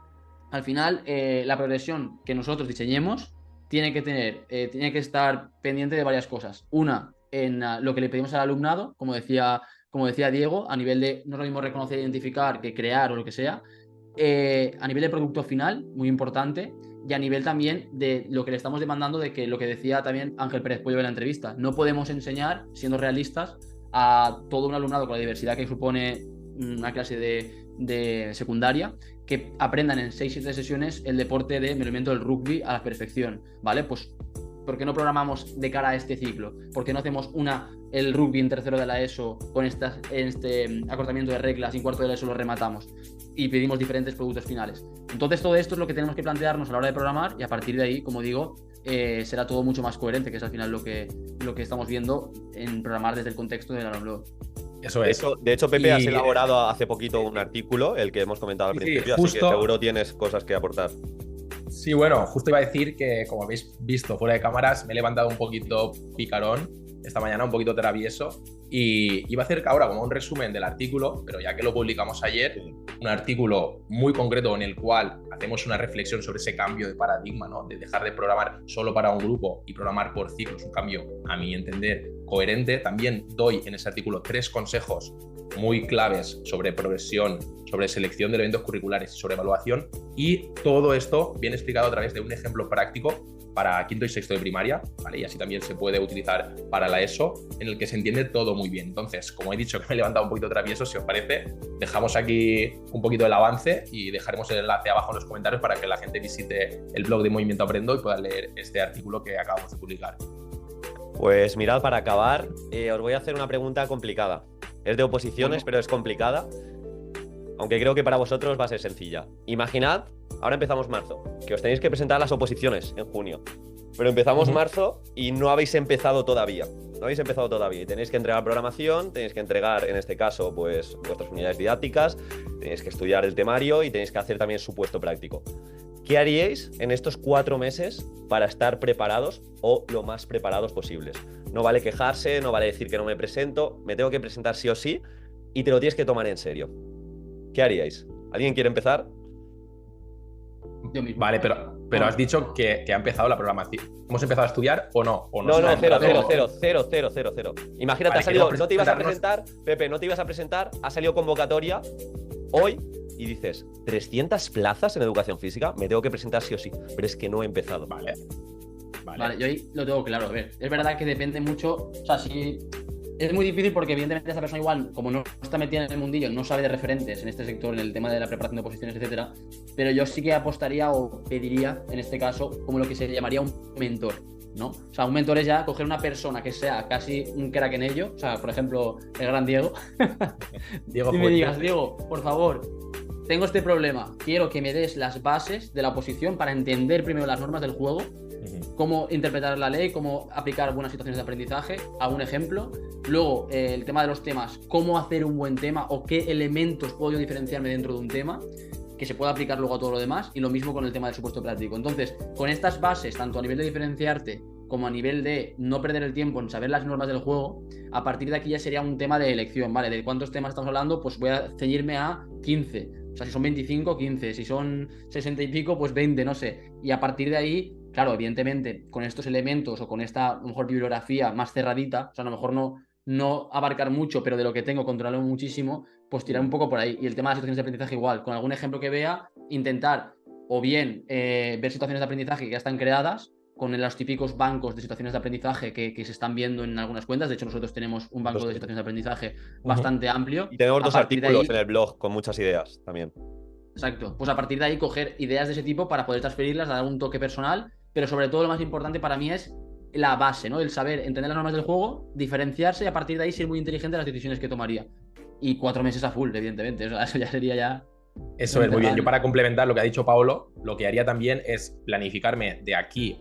al final la progresión que nosotros diseñemos tiene que estar pendiente de varias cosas. Una, en lo que le pedimos al alumnado, como decía Diego, a nivel de no es lo mismo reconocer, identificar que crear o lo que sea, a nivel de producto final, muy importante, y a nivel también de lo que le estamos demandando, de que lo que decía también Ángel Pérez Puello en la entrevista, no podemos enseñar, siendo realistas, a todo un alumnado con la diversidad que supone una clase de secundaria, que aprendan en 6-7 sesiones el deporte de movimiento del rugby a la perfección, ¿vale? Pues ¿por qué no programamos de cara a este ciclo? ¿Por qué no hacemos el rugby en tercero de la ESO con este acortamiento de reglas y en cuarto de la ESO lo rematamos? Y pedimos diferentes productos finales. Entonces todo esto es lo que tenemos que plantearnos a la hora de programar, y a partir de ahí, como digo, será todo mucho más coherente, que es al final lo que estamos viendo en programar desde el contexto del alumnado. Eso es. De hecho, Pepe, has elaborado hace poquito un artículo, el que hemos comentado al principio, así que seguro tienes cosas que aportar. Sí, bueno, justo iba a decir que, como habéis visto fuera de cámaras, me he levantado un poquito picarón esta mañana, un poquito travieso, y iba a hacer ahora como un resumen del artículo, pero ya que lo publicamos ayer, un artículo muy concreto en el cual hacemos una reflexión sobre ese cambio de paradigma, ¿no? De dejar de programar solo para un grupo y programar por ciclos, un cambio, a mi entender, coherente. También doy en ese artículo 3 consejos muy claves sobre progresión, sobre selección de eventos curriculares y sobre evaluación, y todo esto viene explicado a través de un ejemplo práctico para quinto y sexto de primaria, ¿vale? Y así también se puede utilizar para la ESO, en el que se entiende todo muy bien. Entonces, como he dicho que me he levantado un poquito travieso, si os parece, dejamos aquí un poquito el avance y dejaremos el enlace abajo en los comentarios para que la gente visite el blog de Movimiento Aprendo y pueda leer este artículo que acabamos de publicar. Pues mirad, para acabar, os voy a hacer una pregunta complicada. Es de oposiciones, pero es complicada, aunque creo que para vosotros va a ser sencilla. Imaginad, ahora empezamos marzo, que os tenéis que presentar las oposiciones en junio, pero empezamos marzo y no habéis empezado todavía. Y tenéis que entregar programación, tenéis que entregar, en este caso, pues vuestras unidades didácticas, tenéis que estudiar el temario y tenéis que hacer también supuesto práctico. ¿Qué haríais en estos 4 meses para estar preparados o lo más preparados posibles? No vale quejarse, no vale decir que no me presento, me tengo que presentar sí o sí y te lo tienes que tomar en serio. ¿Qué haríais? ¿Alguien quiere empezar? Yo mismo. Vale, pero has dicho que ha empezado la programación. ¿Hemos empezado a estudiar o no? ¿O No, se ha cero, entrado? cero. Imagínate, Vale, ha salido, queremos no te ibas a presentarnos- presentar, Pepe, no te ibas a presentar, ha salido convocatoria hoy y dices, 300 plazas en educación física, me tengo que presentar sí o sí, pero es que no he empezado. Vale. Vale, yo ahí lo tengo claro. A ver, es verdad que depende mucho. O sea, si es muy difícil porque, evidentemente, esa persona, igual, como no está metida en el mundillo, no sabe de referentes en este sector, en el tema de la preparación de oposiciones, etcétera. Pero yo sí que apostaría o pediría, en este caso, como lo que se llamaría un mentor, ¿no? O sea, un mentor es ya coger una persona que sea casi un crack en ello. O sea, por ejemplo, el gran Diego. Diego Y me Fuentes. digas, Diego, por favor, tengo este problema. Quiero que me des las bases de la oposición para entender primero las normas del juego, Ujú. cómo interpretar la ley, cómo aplicar buenas situaciones de aprendizaje, a un ejemplo. Luego, el tema de los temas, cómo hacer un buen tema o qué elementos puedo yo diferenciarme dentro de un tema que se pueda aplicar luego a todo lo demás, y lo mismo con el tema del supuesto práctico. Entonces, con estas bases, tanto a nivel de diferenciarte como a nivel de no perder el tiempo en saber las normas del juego, a partir de aquí ya sería un tema de elección, ¿vale? ¿De cuántos temas estamos hablando? Pues voy a ceñirme a 15. O sea, si son 25, 15. Si son 60 y pico, pues 20, no sé. Y a partir de ahí, claro, evidentemente, con estos elementos o con esta, a lo mejor, bibliografía más cerradita, o sea, a lo mejor no abarcar mucho, pero de lo que tengo, controlarlo muchísimo, pues tirar un poco por ahí. Y el tema de las situaciones de aprendizaje igual, con algún ejemplo que vea, intentar o bien ver situaciones de aprendizaje que ya están creadas, con los típicos bancos de situaciones de aprendizaje que se están viendo en algunas cuentas. De hecho, nosotros tenemos un banco de situaciones de aprendizaje bastante amplio. Y tenemos A 2 partir de artículos ahí, en el blog con muchas ideas también. exacto, pues a partir de ahí coger ideas de ese tipo para poder transferirlas, dar un toque personal, pero sobre todo lo más importante para mí es la base, ¿no? El saber entender las normas del juego, diferenciarse y a partir de ahí ser muy inteligente en las decisiones que tomaría. Y 4 meses a full, evidentemente. O sea, eso ya sería ya. Eso es muy bien. Infernal. Yo, para complementar lo que ha dicho Paolo, lo que haría también es planificarme de aquí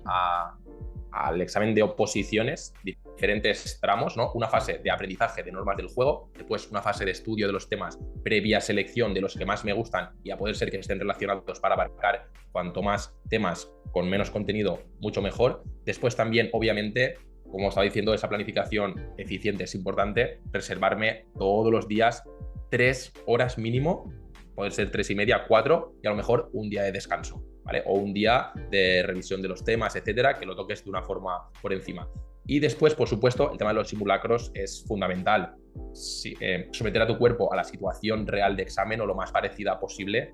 al examen de oposiciones, diferentes tramos, ¿no? Una fase de aprendizaje de normas del juego, después una fase de estudio de los temas previa selección de los que más me gustan y a poder ser que estén relacionados para abarcar cuanto más temas con menos contenido, mucho mejor. Después también, obviamente, como estaba diciendo, esa planificación eficiente es importante, reservarme todos los días 3 horas mínimo, poder ser 3:30, 4, y a lo mejor un día de descanso, ¿vale? O un día de revisión de los temas, etcétera, que lo toques de una forma por encima. Y después, por supuesto, el tema de los simulacros es fundamental. Someter a tu cuerpo a la situación real de examen o lo más parecida posible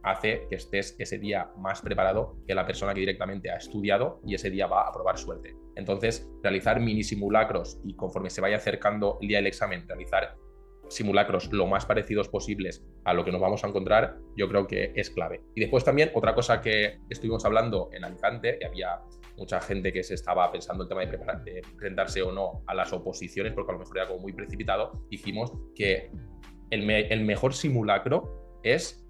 hace que estés ese día más preparado que la persona que directamente ha estudiado y ese día va a probar suerte. Entonces, realizar mini simulacros y conforme se vaya acercando el día del examen, realizar simulacros lo más parecidos posibles a lo que nos vamos a encontrar, yo creo que es clave. Y después también, otra cosa que estuvimos hablando en Alicante, que había mucha gente que se estaba pensando el tema de presentarse o no a las oposiciones, porque a lo mejor era como muy precipitado, dijimos que el mejor simulacro es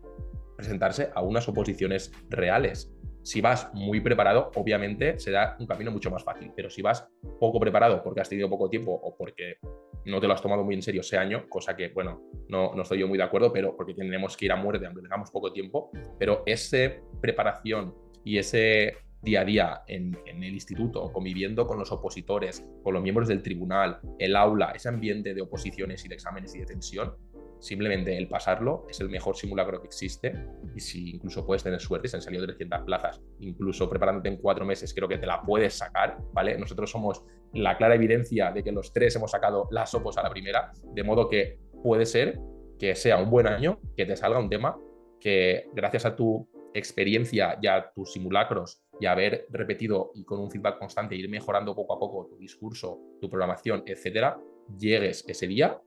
presentarse a unas oposiciones reales. Si vas muy preparado, obviamente será un camino mucho más fácil, pero si vas poco preparado porque has tenido poco tiempo o porque no te lo has tomado muy en serio ese año, cosa que, bueno, no estoy yo muy de acuerdo, pero porque tenemos que ir a muerte aunque tengamos poco tiempo, pero esa preparación y ese día a día en el instituto, conviviendo con los opositores, con los miembros del tribunal, el aula, ese ambiente de oposiciones y de exámenes y de tensión, simplemente el pasarlo es el mejor simulacro que existe. Y si incluso puedes tener suerte, se han salido 300 plazas, incluso preparándote en 4 meses, creo que te la puedes sacar, ¿vale? Nosotros somos la clara evidencia de que los 3 hemos sacado las opos a la primera, de modo que puede ser que sea un buen año, que te salga un tema que gracias a tu experiencia y a tus simulacros y haber repetido y con un feedback constante ir mejorando poco a poco tu discurso, tu programación, etcétera, llegues ese día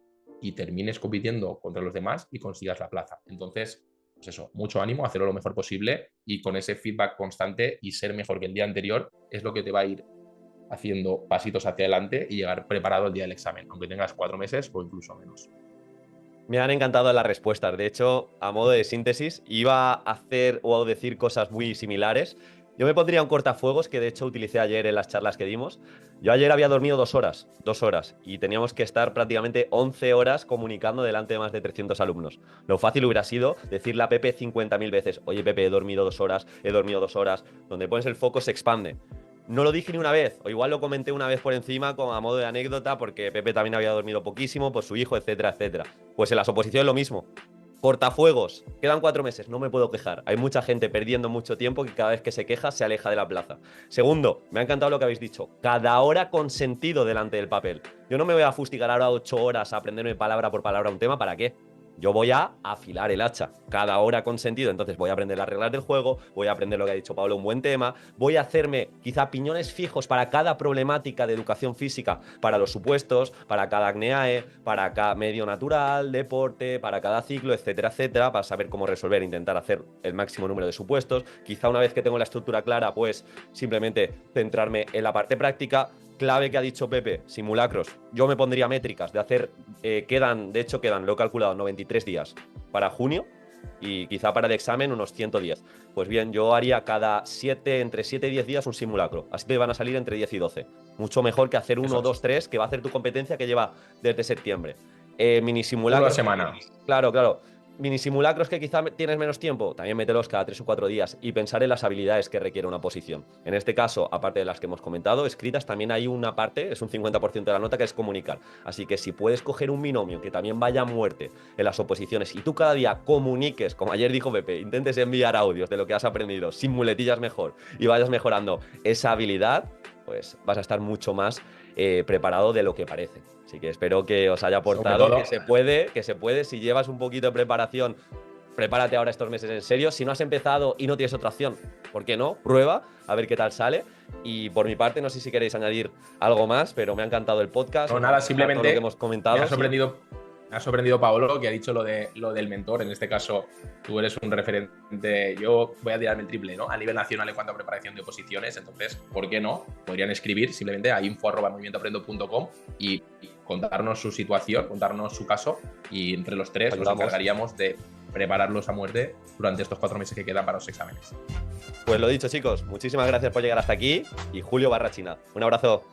y termines compitiendo contra los demás y consigas la plaza. Entonces, pues eso, mucho ánimo, hacerlo lo mejor posible y con ese feedback constante y ser mejor que el día anterior es lo que te va a ir haciendo pasitos hacia adelante y llegar preparado el día del examen, aunque tengas 4 meses o incluso menos. Me han encantado las respuestas. De hecho, a modo de síntesis, iba a hacer o a decir cosas muy similares, Yo me pondría un cortafuegos que de hecho utilicé ayer en las charlas que dimos. Yo ayer había dormido 2 horas, y teníamos que estar prácticamente 11 horas comunicando delante de más de 300 alumnos. Lo fácil hubiera sido decirle a Pepe 50.000 veces, oye Pepe, he dormido 2 horas, he dormido 2 horas. Donde pones el foco se expande. No lo dije ni una vez, o igual lo comenté una vez por encima como a modo de anécdota porque Pepe también había dormido poquísimo por su hijo, etcétera, etcétera. Pues en las oposiciones lo mismo. Cortafuegos, quedan 4 meses, no me puedo quejar. Hay mucha gente perdiendo mucho tiempo que cada vez que se queja se aleja de la plaza. Segundo, me ha encantado lo que habéis dicho. Cada hora con sentido delante del papel. Yo no me voy a fustigar ahora 8 horas a aprenderme palabra por palabra un tema, ¿para qué? Yo voy a afilar el hacha, cada hora con sentido. Entonces voy a aprender las reglas del juego, voy a aprender lo que ha dicho Pablo, un buen tema, voy a hacerme quizá piñones fijos para cada problemática de educación física, para los supuestos, para cada acneae, para cada medio natural, deporte, para cada ciclo, etcétera, etcétera, para saber cómo resolver, intentar hacer el máximo número de supuestos. Quizá una vez que tengo la estructura clara, pues simplemente centrarme en la parte práctica. Clave que ha dicho Pepe, simulacros. Yo me pondría métricas de hacer, quedan, lo he calculado, 93 días para junio y quizá para el examen unos 110. Pues bien, yo haría entre 7 y 10 días un simulacro. Así te van a salir entre 10 y 12. Mucho mejor que hacer 1, 2, 3, que va a hacer tu competencia que lleva desde septiembre. Mini simulacros. Una semana. Claro. Mini simulacros que quizá tienes menos tiempo, también mételos cada 3 o 4 días y pensar en las habilidades que requiere una posición. En este caso, aparte de las que hemos comentado, escritas, también hay una parte, es un 50% de la nota, que es comunicar. Así que si puedes coger un binomio que también vaya a muerte en las oposiciones y tú cada día comuniques, como ayer dijo Pepe, intentes enviar audios de lo que has aprendido, sin muletillas mejor, y vayas mejorando esa habilidad, pues vas a estar mucho más preparado de lo que parece. Así que espero que os haya aportado, que se puede. Si llevas un poquito de preparación, prepárate ahora estos meses en serio. Si no has empezado y no tienes otra opción, ¿por qué no? Prueba, a ver qué tal sale. Y por mi parte, no sé si queréis añadir algo más, pero me ha encantado el podcast. No, nada, simplemente todo lo que hemos comentado. Me ha sorprendido Pablo, que ha dicho lo del mentor. En este caso, tú eres un referente. Yo voy a tirarme el triple, ¿no? A nivel nacional en cuanto a preparación de oposiciones. Entonces, ¿por qué no? Podrían escribir simplemente a info@movimientoaprendo.com y contarnos su situación, contarnos su caso, y entre los tres nos encargaríamos de prepararlos a muerte durante estos 4 meses que quedan para los exámenes. Pues lo dicho, chicos, muchísimas gracias por llegar hasta aquí y Julio Barrachina. Un abrazo.